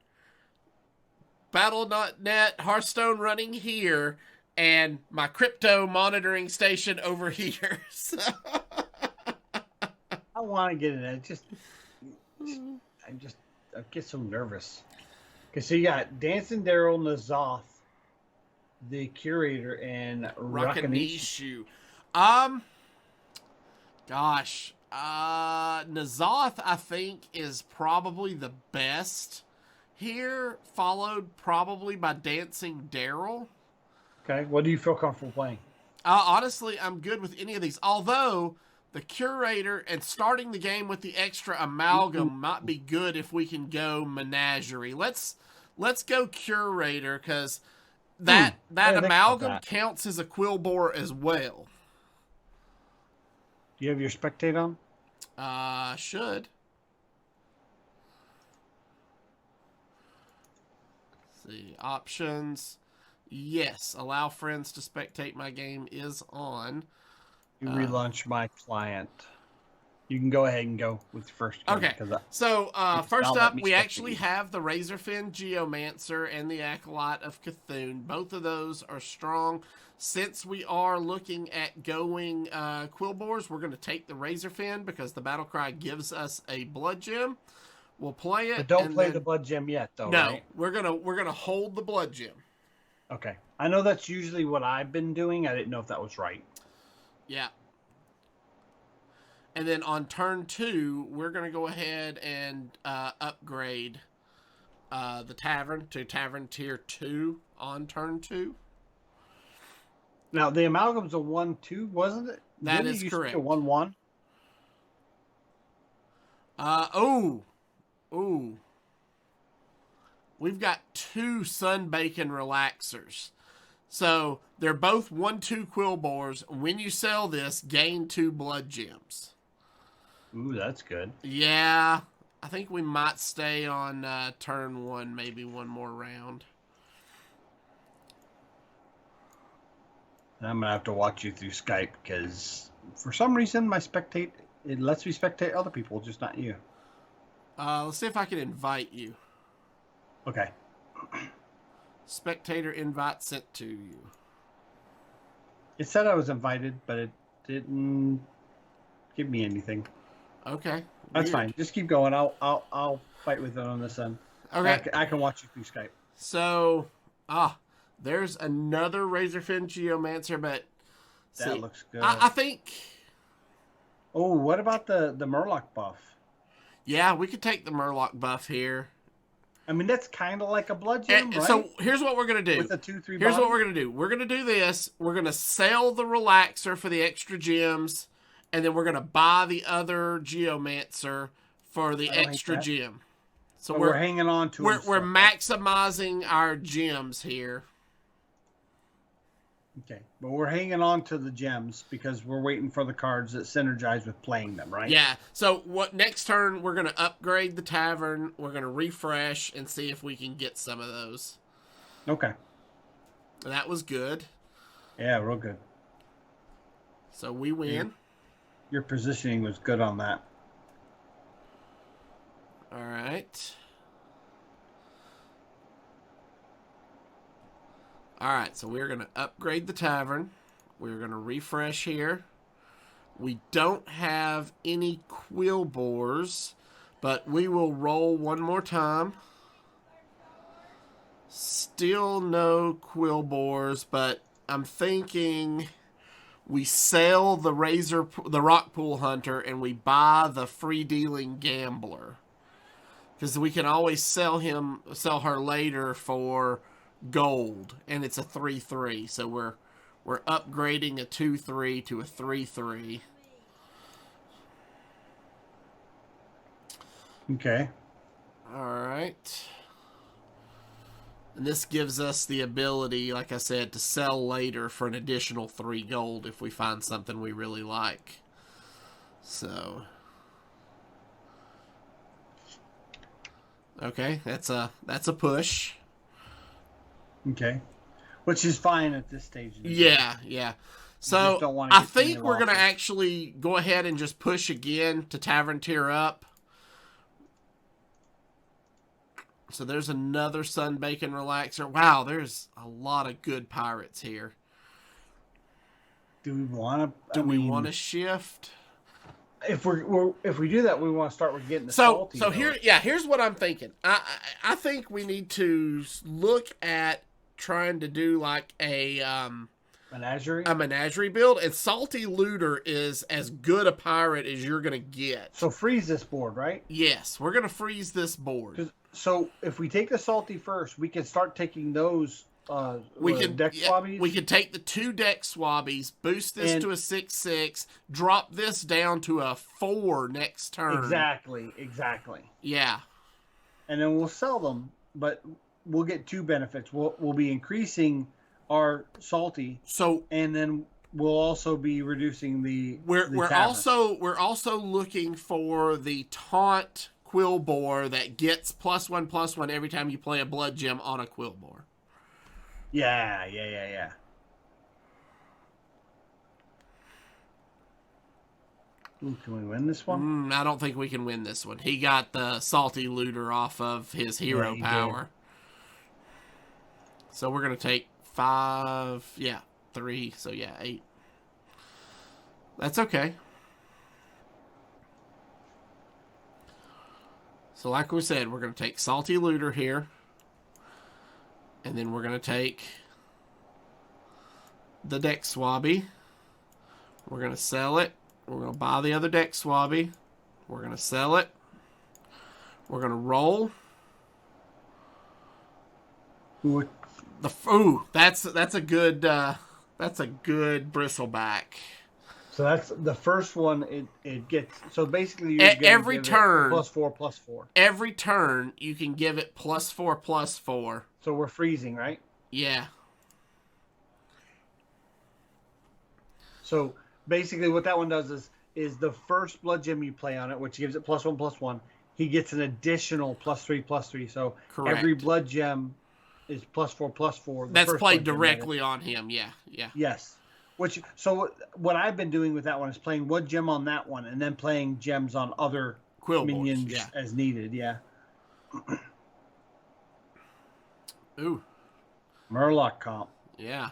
Battle.net, Hearthstone running here, and my crypto monitoring station over here. So. I want to get in it. I get so nervous. Okay, so you got Dancing Daryl, Nazoth, the Curator, and Rakanishu. Gosh. Nazoth, I think, is probably the best here, followed probably by Dancing Daryl. Okay, what do you feel comfortable playing? Honestly, I'm good with any of these. Although, the Curator and starting the game with the extra Amalgam might be good if we can go Menagerie. Let's go Curator, because that Amalgam counts as a Quilboar as well. Do you have your Spectate on? Should. Let's see. Options. Yes. Allow friends to spectate my game is on. You relaunch my client. You can go ahead and go with the first game. Okay. So, first up, we actually have the Razorfin Geomancer and the Acolyte of Cthulhu. Both of those are strong. Since we are looking at going Quilboars, we're going to take the Razorfin because the Battlecry gives us a Blood Gem. We'll play it. But don't play the Blood Gem yet, though. No, right? we're gonna hold the Blood Gem. Okay. I know that's usually what I've been doing. I didn't know if that was right. Yeah. And then on turn 2, we're going to go ahead and upgrade the tavern to tavern tier 2 on turn 2. Now, the amalgam's a 1-2, wasn't it? That Didn't is it used correct. To be a 1-1? Ooh. We've got 2 Sunbacon Relaxers. So they're both 1-2 Quilboars. When you sell this, gain 2 blood gems. Ooh, that's good. Yeah, I think we might stay on turn 1, maybe one more round. I'm gonna have to watch you through Skype because for some reason it lets me spectate other people, just not you. Let's see if I can invite you. Okay. Spectator invite sent to you. It said I was invited, but it didn't give me anything. Okay. That's fine. Just keep going. I'll fight with it on this end. Okay. I can watch you through Skype. So, there's another Razorfin Geomancer, but That looks good. I think. Oh, what about the Murloc buff? Yeah, we could take the Murloc buff here. I mean, that's kind of like a blood gem, right? So here's what we're gonna do. With a 2/3. Here's what we're gonna do. We're gonna do this. We're gonna sell the Relaxer for the extra gems, and then we're gonna buy the other Geomancer for the extra gem. So we're hanging on to. We're maximizing our gems here. Okay, but we're hanging on to the gems because we're waiting for the cards that synergize with playing them, right? Yeah. So what next turn we're gonna upgrade the tavern. We're gonna refresh and see if we can get some of those. Okay. That was good. Yeah, real good. So we win. Your positioning was good on that. All right. All right, so we're going to upgrade the tavern. We're going to refresh here. We don't have any Quilboars, but we will roll one more time. Still no Quilboars, but I'm thinking we sell the Rockpool Hunter and we buy the free dealing Gambler. Because we can always sell her later for gold, and it's a 3/3, so we're upgrading a 2/3 to a 3/3. Okay. All right. And this gives us the ability, like I said, to sell later for an additional 3 gold if we find something we really like. So, okay, that's a push. Okay. Which is fine at this stage. Yeah. So I think we're going to actually go ahead and just push again to Tavern Tier Up. So there's another Sunbacon Relaxer. Wow, there's a lot of good pirates here. Do we want to? Do we want to shift? If we do that, we want to start with getting the salty. So here's what I'm thinking. I think we need to look at trying to do like a menagerie build, and Salty Looter is as good a pirate as you're gonna get. So freeze this board, right? Yes, we're gonna freeze this board. So if we take the Salty first, we can start taking those. Deck swabbies. We could take the 2 deck swabbies, boost this to a 6/6, drop this down to a 4 next turn. Exactly. Yeah. And then we'll sell them, but we'll get 2 benefits. We'll be increasing our salty. And then we'll also be reducing the. We're also looking for the taunt Quilboar that gets +1/+1 every time you play a blood gem on a Quilboar. Yeah. Ooh, can we win this one? I don't think we can win this one. He got the Salty Looter off of his hero power. Did. So we're going to take 5, 3, so 8. That's okay. So like we said, we're going to take Salty Looter here. And then we're going to take the deck swabby. We're going to sell it We're going to buy the other deck swabby. We're going to sell it. We're going to roll. What? That's a good bristleback. So that's the first one. It gets, so basically you're Every turn +4/+4. Every turn you can give it +4/+4. So we're freezing, right? Yeah. So basically what that one does is the first blood gem you play on it, which gives it +1/+1, he gets an additional +3/+3. So Correct. every blood gem is +4/+4. That's played directly on him. Yeah. Yes. So what I've been doing with that one is playing one gem on that one and then playing gems on other Quilboars, minions as needed. Yeah. Ooh. Murloc comp. Yeah.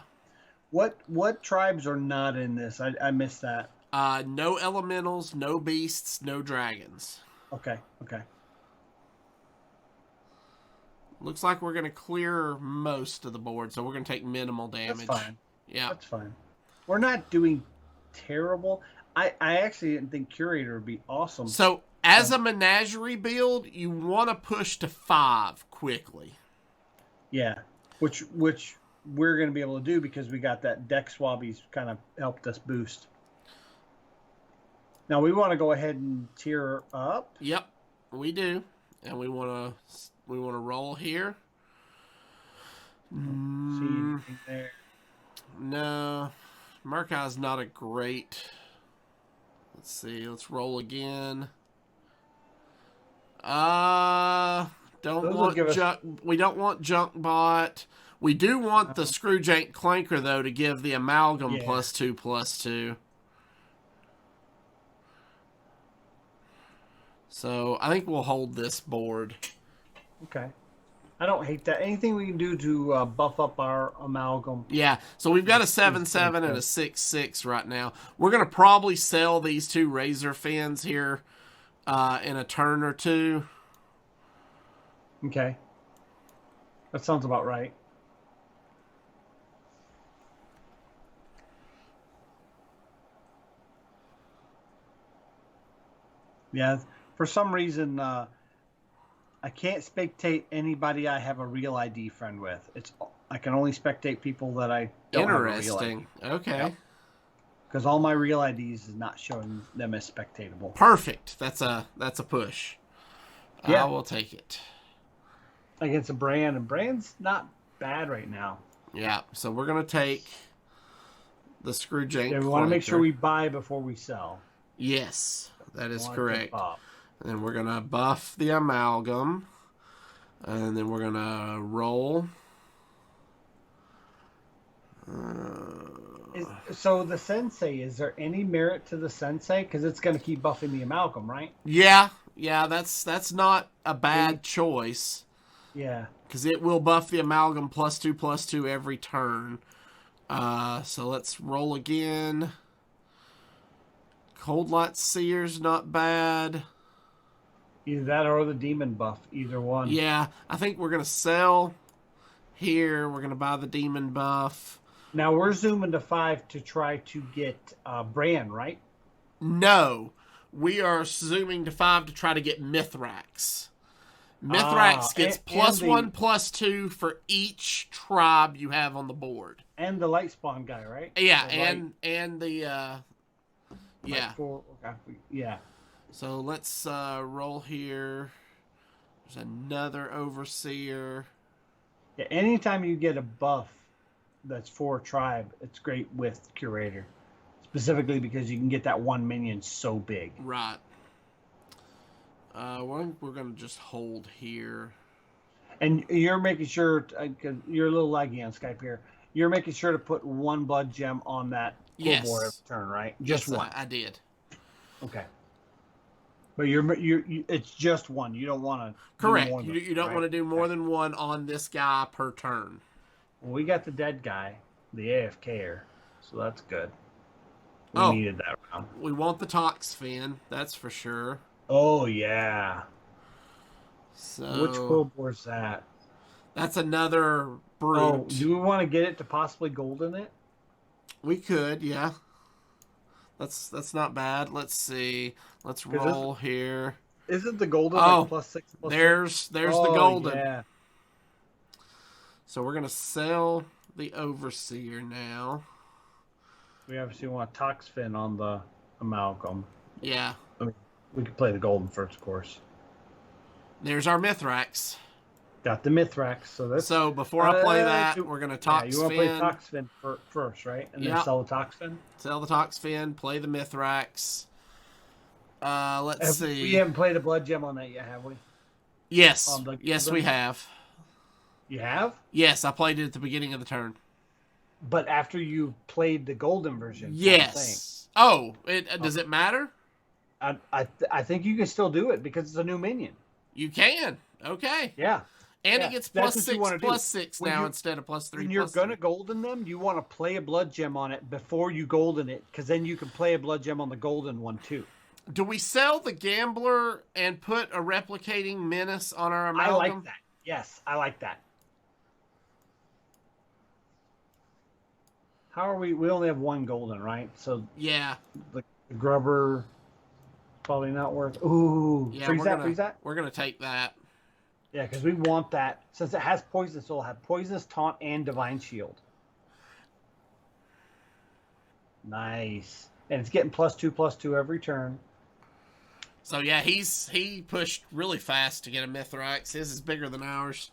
What tribes are not in this? I missed that. No elementals, no beasts, no dragons. Okay. Looks like we're going to clear most of the board, so we're going to take minimal damage. That's fine. Yeah. That's fine. We're not doing terrible. I actually didn't think Curator would be awesome. So, as a menagerie build, you want to push to 5 quickly. Yeah. Which we're going to be able to do because we got that deck swabbies kind of helped us boost. Now we want to go ahead and tier up. Yep, we do. And we want to roll here. See anything there? No. Murkai's not a great. Let's see. Let's roll again. We don't want junk bot. We do want the Screwjank Clanker though to give the amalgam +2/+2. So I think we'll hold this board. Okay. I don't hate that. Anything we can do to buff up our amalgam. Yeah, so we've got a 7/7 and a 6/6 right now. We're going to probably sell these 2 Razor Fins here in a turn or 2. Okay. That sounds about right. Yeah, for some reason... I can't spectate anybody I have a real ID friend with. I can only spectate people that I don't have a real ID. Okay. Because all my real IDs is not showing them as spectatable. Perfect. That's a push. Yeah. I will take it. Against a Brand, and Brand's not bad right now. Yeah. So we're gonna take the Screwjank. Yeah, we want to make sure we buy before we sell. Yes, that is correct. And then we're going to buff the amalgam. And then we're going to roll. So the Sensei, is there any merit to the Sensei? Because it's going to keep buffing the amalgam, right? Yeah, that's not a bad choice. Yeah. Because it will buff the amalgam +2/+2 every turn. So let's roll again. Cold Light Seer's not bad. Either that or the demon buff, either one. Yeah, I think we're going to sell here. We're going to buy the demon buff. Now we're zooming to 5 to try to get Bran, right? No, we are zooming to 5 to try to get Mithrax. Mithrax gets +1/+2 for each tribe you have on the board. And the light spawn guy, right? Yeah, and the yeah. Yeah. So let's roll here. There's another Overseer. Yeah, anytime you get a buff that's for a tribe, it's great with Curator. Specifically because you can get that one minion so big. Right. We're going to just hold here. And you're making sure, because you're a little laggy on Skype here, you're making sure to put 1 blood gem on that Quilboar every turn, right? Just one. I did. Okay. But it's just 1. You don't want to. Correct. You don't want to do more than 1 on this guy per turn. Well, we got the dead guy, the AFKer, so that's good. We needed that round. We want the Tox Fin, that's for sure. Oh yeah. So which Quilboar's that? That's another brute. Oh, do we want to get it to possibly golden it? We could, yeah. That's not bad. Let's see. Let's 'Cause this roll here. isn't the golden like Oh, +6, +6? there's the Oh golden. yeah. So we're gonna sell the overseer now. We obviously want Toxfin on the amalgam. Yeah. I mean, we could play the golden first, of course. There's our Mithrax. Got the Mithrax, so that's. So before I play that, do- we're gonna yeah, you want to play Toxfin. Toxfin first, right? And then Yep. sell the Toxfin. Sell the Toxfin. Play the Mithrax. Let's see. We haven't played a blood gem on that yet, have we? Yes. Yes, we have. You have? Yes, I played it at the beginning of the turn. But after you played the golden version. Yes. Oh, does it matter? I think you can still do it because it's a new minion. You can. Okay. Yeah. And Yeah, it gets that's what you wanna do. +6 When now you- instead of +3. When you're going to golden them, you want to play a blood gem on it before you golden it, because then you can play a blood gem on the golden one too. Do we sell the Gambler and put a replicating menace on our amalgam? I like that. Yes, I like that. How are we? We only have one golden, right? So Yeah. the grubber probably not worth. Ooh, Yeah, freeze that. We're gonna take that. Yeah, because we want that. Since it has poison, so it'll have poisonous taunt and divine shield. Nice. And it's getting +2/+2 every turn. So yeah, he pushed really fast to get a Mithrax. His is bigger than ours.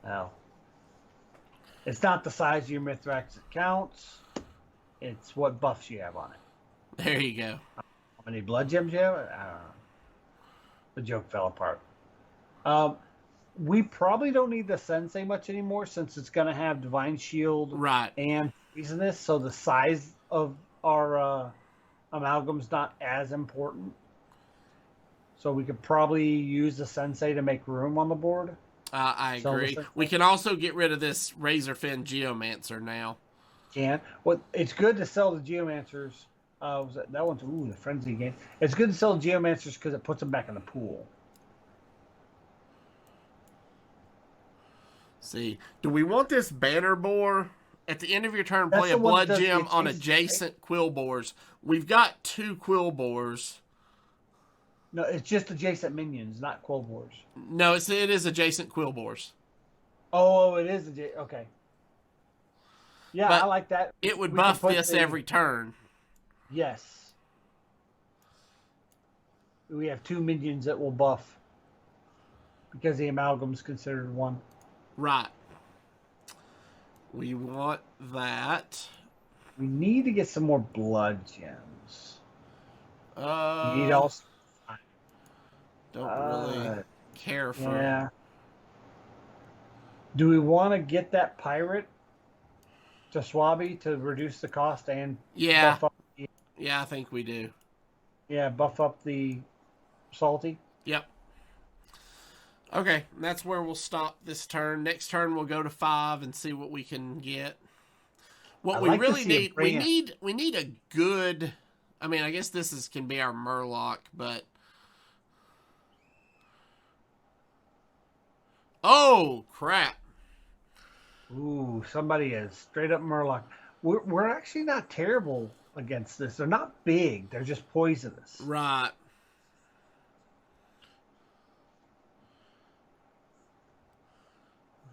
Now, it's not the size of your Mithrax that counts. It's what buffs you have on it. There you go. How many blood gems you have? I don't know. The joke fell apart. We probably don't need the Sensei much anymore since it's going to have Divine Shield Right. and Poisonous, so the size of our amalgam's not as important. So we could probably use the Sensei to make room on the board. I agree. We can also get rid of this Razorfin Geomancer now. Well, it's good to sell the Geomancers. Was that one's the Frenzy game. It's good to sell the Geomancers because it puts them back in the pool. See, do we want this Banner Boar? At the end of your turn, play a the one that blood does the gem on adjacent, adjacent Quilboars. We've got 2 Quilboars. No, it's just adjacent minions, not Quilboars. No, it is adjacent Quilboars. Oh, it is okay. Yeah, But I like that. It would We buff can put this the- every turn. Yes. We have 2 minions that will buff because the amalgam's considered one. Right. We want that. We need to get some more blood gems. We need also. Don't really care for. Yeah. Do we want to get that pirate to Swabby to reduce the cost and Yeah. buff up? Yeah, I think we do. Yeah, buff up the salty. Yep. Okay, that's where we'll stop this turn. Next turn we'll go to 5 and see what we can get. What we really need, we need a good. I mean, I guess can be our Murloc, but oh crap! Ooh, somebody is straight up Murloc. We're actually not terrible against this. They're not big. They're just poisonous. Right.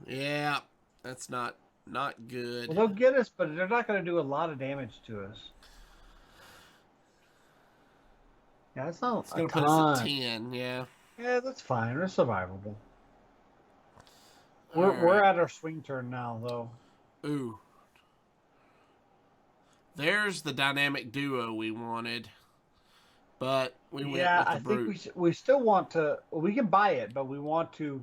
Yeah, that's not good. Well, they'll get us, but they're not going to do a lot of damage to us. Yeah, that's not. It's going to put us at 10. Yeah. Yeah, that's fine. We're survivable. We're at our swing turn now, though. Ooh. There's the dynamic duo we wanted, but we went with the brute. I think we still want to. Well, we can buy it, but we want to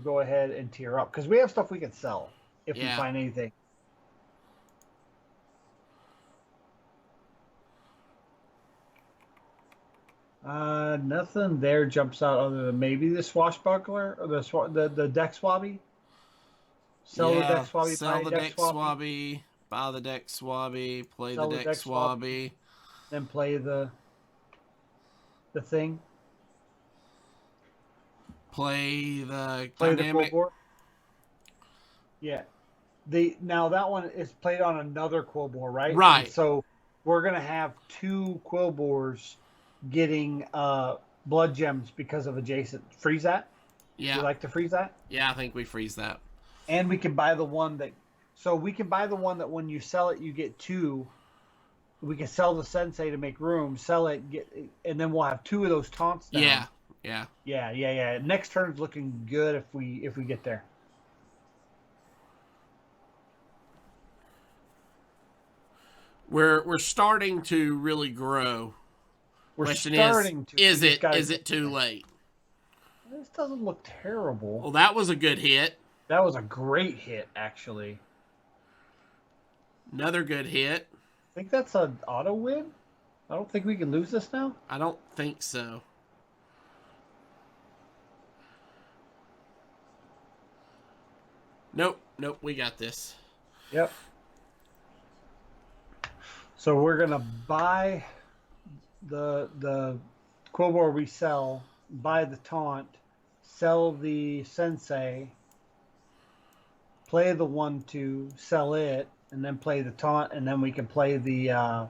go ahead and tier up because we have stuff we can sell if we find anything. Nothing there jumps out other than maybe the swashbuckler or the deck swabby. Sell the deck swabby. Sell the deck swabby. Buy the deck swabby. Play the deck swabby. Then play the thing. Play the Play dynamic. the Quilboar. Yeah. Now that one is played on another Quilboar, right? Right. And so we're gonna have two Quilboars getting blood gems because of adjacent. Freeze that. Yeah. You like to freeze that? Yeah, I think we freeze that. And we can buy the one that. So we can buy the one that when you sell it, you get two. We can sell the sensei to make room, sell it, and then we'll have two of those taunts down. Yeah. Yeah. Yeah. Next turn's looking good if we get there. We're starting to really grow. We're Question starting to. Is it too late? This doesn't look terrible. Well, that was a good hit. That was a great hit, actually. Another good hit. I think that's an auto win. I don't think we can lose this now. I don't think so. Nope, we got this. Yep. So we're gonna buy the Quilboar we sell, buy the taunt, sell the sensei, play the 1/2, sell it, and then play the taunt, and then we can play the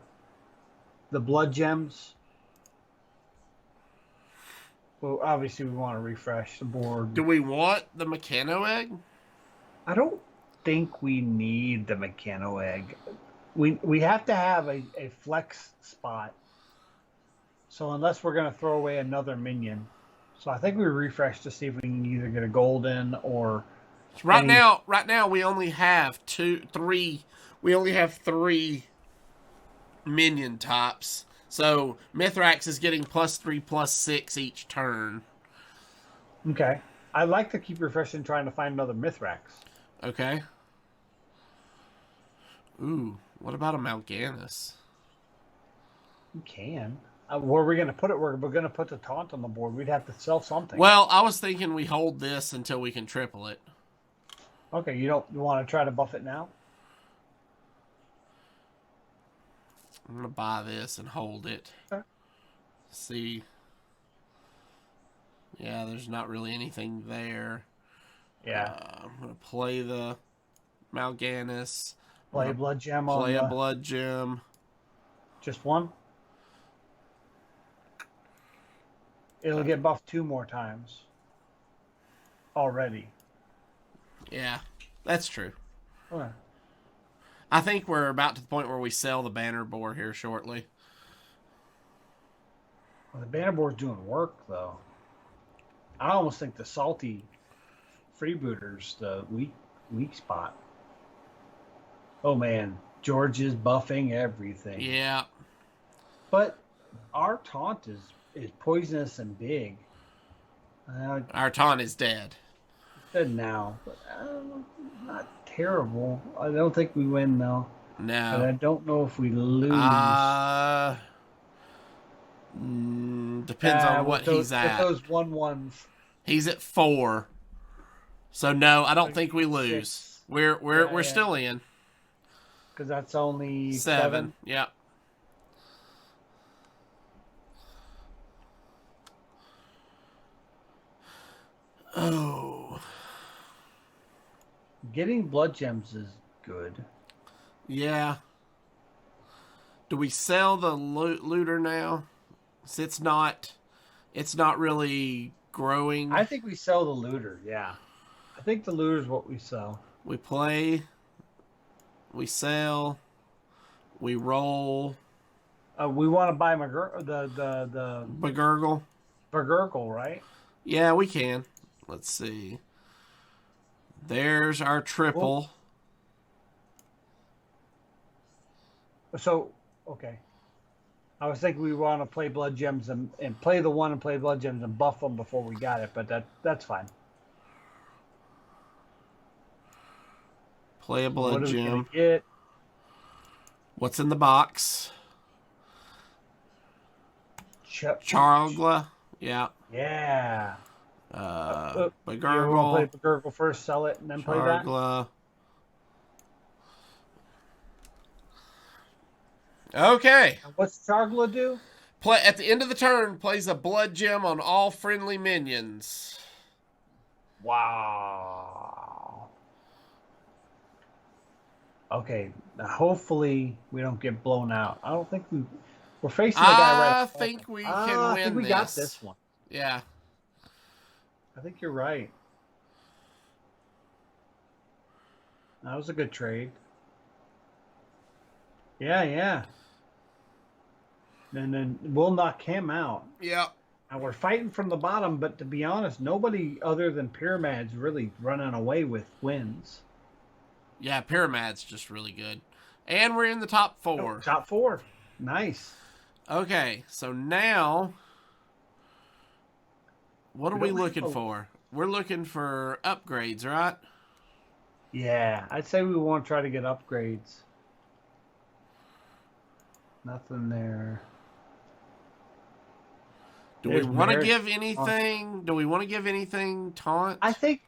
blood gems. Well, obviously we want to refresh the board. Do we want the Mechano Egg? I don't think we need the Mechano Egg. We have to have a flex spot. So unless we're going to throw away another minion. So I think we refresh to see if we can either get a golden or... Right now we only have three minion tops. So Mithrax is getting +3/+6 each turn. Okay. I'd like to keep refreshing trying to find another Mithrax. Okay. Ooh, what about a Mal'Ganis? You can. Where are we going to put it? We're going to put the taunt on the board. We'd have to sell something. Well, I was thinking we hold this until we can triple it. Okay, you want to try to buff it now? I'm going to buy this and hold it. Okay. See. Yeah, there's not really anything there. Yeah. I'm going to play the Mal'Ganis. Play a blood gem Play a blood gem. Just one? It'll get buffed 2 more times. Already. Yeah, that's true. Okay. I think we're about to the point where we sell the banner board here shortly. Well, the banner board's doing work, though. I almost think the salty freebooter's the weak spot. Oh, man. George is buffing everything. Yeah. But our taunt is poisonous and big. Our taunt is dead. Dead now. But, not terrible. I don't think we win, though. No. But I don't know if we lose. Depends on what he's at. With those 1/1s. He's at 4. So no, I don't think we lose. 6. We're still in. Because that's only 7. Yeah. Oh. Getting blood gems is good. Yeah. Do we sell the looter now? It's not really growing. I think we sell the looter, yeah. I think the looter is what we sell. We play, we sell, we roll. We want to buy the Begurgle. Begurgle, right? Yeah, we can. Let's see. There's our triple. So, okay. I was thinking we want to play blood gems and play the one and play blood gems and buff them before we got it, but that's fine. Play a blood what gem. Are we gonna get? What's in the box? Chargla. Yeah. Yeah. Begurgle. You want to play Begurgle first, sell it, and then play that? Chargla. Okay. What's Chargla do? Play at the end of the turn, plays a blood gem on all friendly minions. Wow. Okay, now hopefully we don't get blown out. I don't think we're facing the guy right I above think us. we can Ah, I think win we got this. this one. Yeah. I think you're right. That was a good trade. Yeah, yeah. And then we'll knock him out. Yep. And we're fighting from the bottom, but to be honest, nobody other than Pyramid's really running away with wins. Yeah, Pyramid's just really good. And we're in the top Oh, 4. top 4. Nice. Okay, so now what are we looking for? We're looking for upgrades, right? Yeah, I'd say we want to try to get upgrades. Nothing there. Do we want to give anything? Do we want to give anything taunt? I think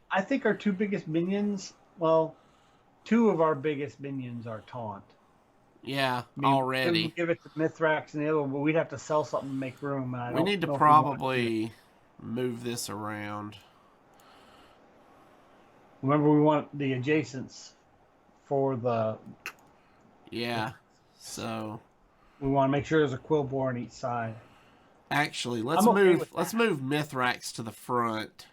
our 2 biggest minions, well, 2 of our biggest minions are taunt. Yeah, I mean, already. We give it to Mithrax and the other one, but we'd have to sell something to make room. And We need to probably move this around. Remember, we want the adjacents for the. Yeah, so we want to make sure there's a Quilboar on each side. Actually, let's move Mithrax to the front.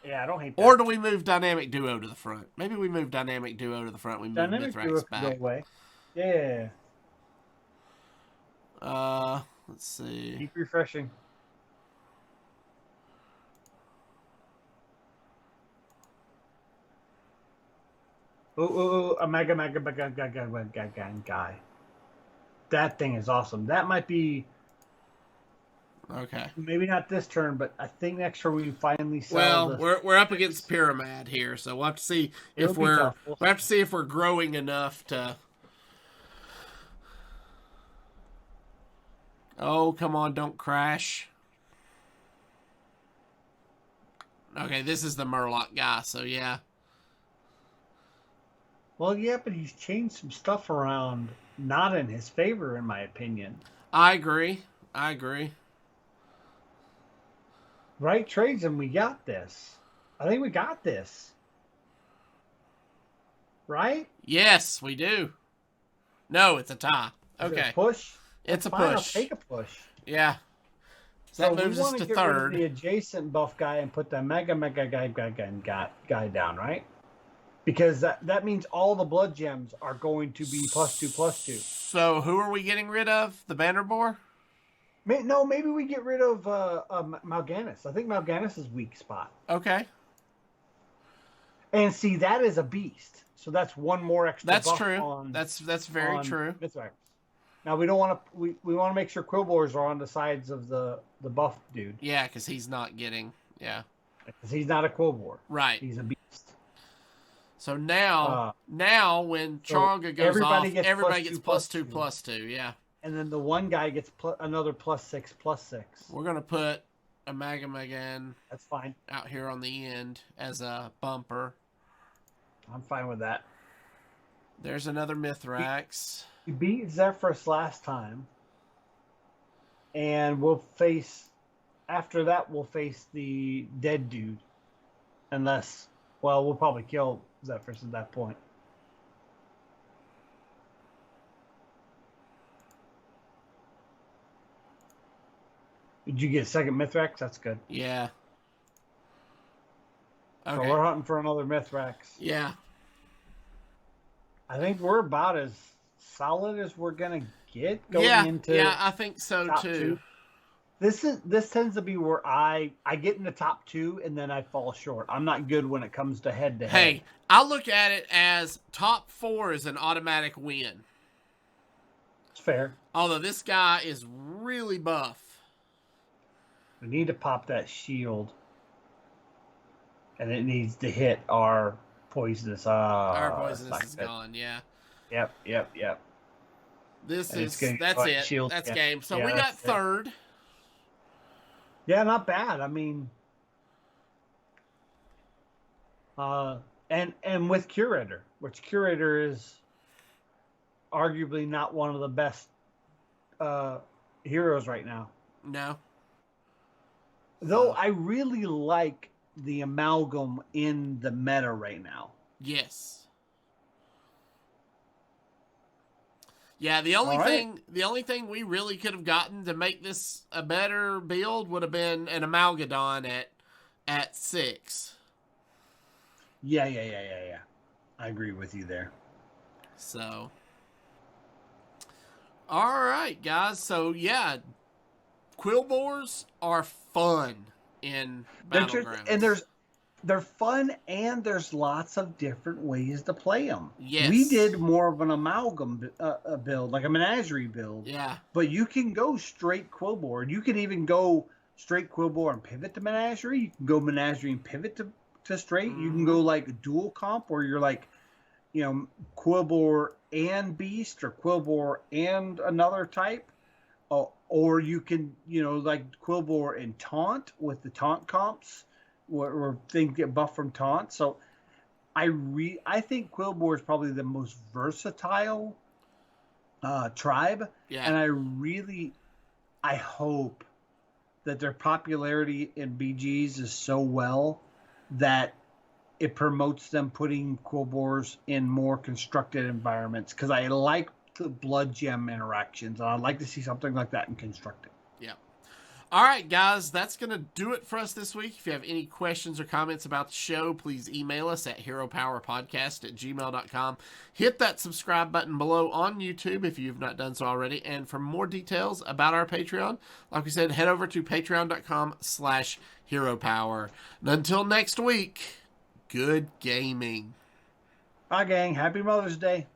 Yeah, I don't hate that. Or do we move Dynamic Duo to the front? Maybe we move Dynamic Duo to the front. We move Mithrax back. Go away. Yeah. Let's see. Keep refreshing. Oh, a mega guy. That thing is awesome. That might be. Okay. Maybe not this turn, but I think next turn we finally sell. Well, we're up against Pyramid here, so we'll have to see if we'll have to see if we're growing enough to. Oh, come on, don't crash. Okay, this is the Murloc guy, so yeah. Well, yeah, but he's changed some stuff around, not in his favor, in my opinion. I agree. Right trades, and we got this. I think we got this. Right? Yes, we do. No, it's a tie. Okay. Push? It's a fine, push. I'll take a push. Yeah. So that moves us to third. The adjacent buff guy and put the mega guy down, right? Because that means all the blood gems are going to be +2/+2. So who are we getting rid of? The Bannerboar? No, maybe we get rid of Mal'Ganis. I think Mal'Ganis is weak spot. Okay. And see, that is a beast. So that's one more extra. That's buff true. On, that's very true. Mithrax. Now we don't want to. We want to make sure Quilboars are on the sides of the buff dude. Yeah, because he's not getting. Yeah. Because he's not a Quilboar. Right. He's a beast. So now when Chonga goes off, everybody gets +2/+2. Yeah. And then the one guy gets another +6/+6. We're gonna put a Magan. That's fine. Out here on the end as a bumper. I'm fine with that. There's another Mithrax. We beat Zephyrus last time. And we'll face... After that, we'll face the dead dude. Unless... Well, we'll probably kill Zephyrus at that point. Did you get a second Mithrax? That's good. Yeah. Okay. So we're hunting for another Mithrax. Yeah. I think we're about as solid as we're gonna get going into. Yeah, I think so too. 2. This tends to be where I get in the top 2 and then I fall short. I'm not good when it comes to head to head. Hey, I look at it as top 4 is an automatic win. It's fair. Although this guy is really buff. We need to pop that shield. And it needs to hit our poisonous. Our poisonous is gone, yeah. Yep. That's it. Shield. That's game. So we got third. Yeah, not bad. I mean, and with Curator, which Curator is arguably not one of the best heroes right now. No. Though I really like the amalgam in the meta right now. Yes. Yeah, All right. the only thing we really could have gotten to make this a better build would have been an Amalgadon at 6. Yeah. I agree with you there. So, all right, guys. So yeah, Quilboars are fun in They're just, and Battlegrounds. they're fun, and there's lots of different ways to play them. We Yes. did more of an amalgam build, like a menagerie build, Yeah. but you can go straight Quilboard. You can even go straight Quilboard and pivot to menagerie. You can go menagerie and pivot to straight. You can Mm-hmm. go like dual comp, where you're like, Quilboar and beast, or Quilboar and another type. Or you can, like Quilboar and taunt with the taunt comps, where things get buffed from taunt. So I think Quilboar is probably the most versatile tribe, Yeah. and I hope that their popularity in BGs is so well that it promotes them putting Quilboars in more constructed environments, because I like the blood gem interactions, and I'd like to see something like that in constructed. Yeah. All right, guys, that's going to do it for us this week. If you have any questions or comments about the show, please email us at heropowerpodcast@gmail.com. Hit that subscribe button below on YouTube if you've not done so already. And for more details about our Patreon, like we said, head over to patreon.com/heropower. And until next week, good gaming. Bye, gang. Happy Mother's Day.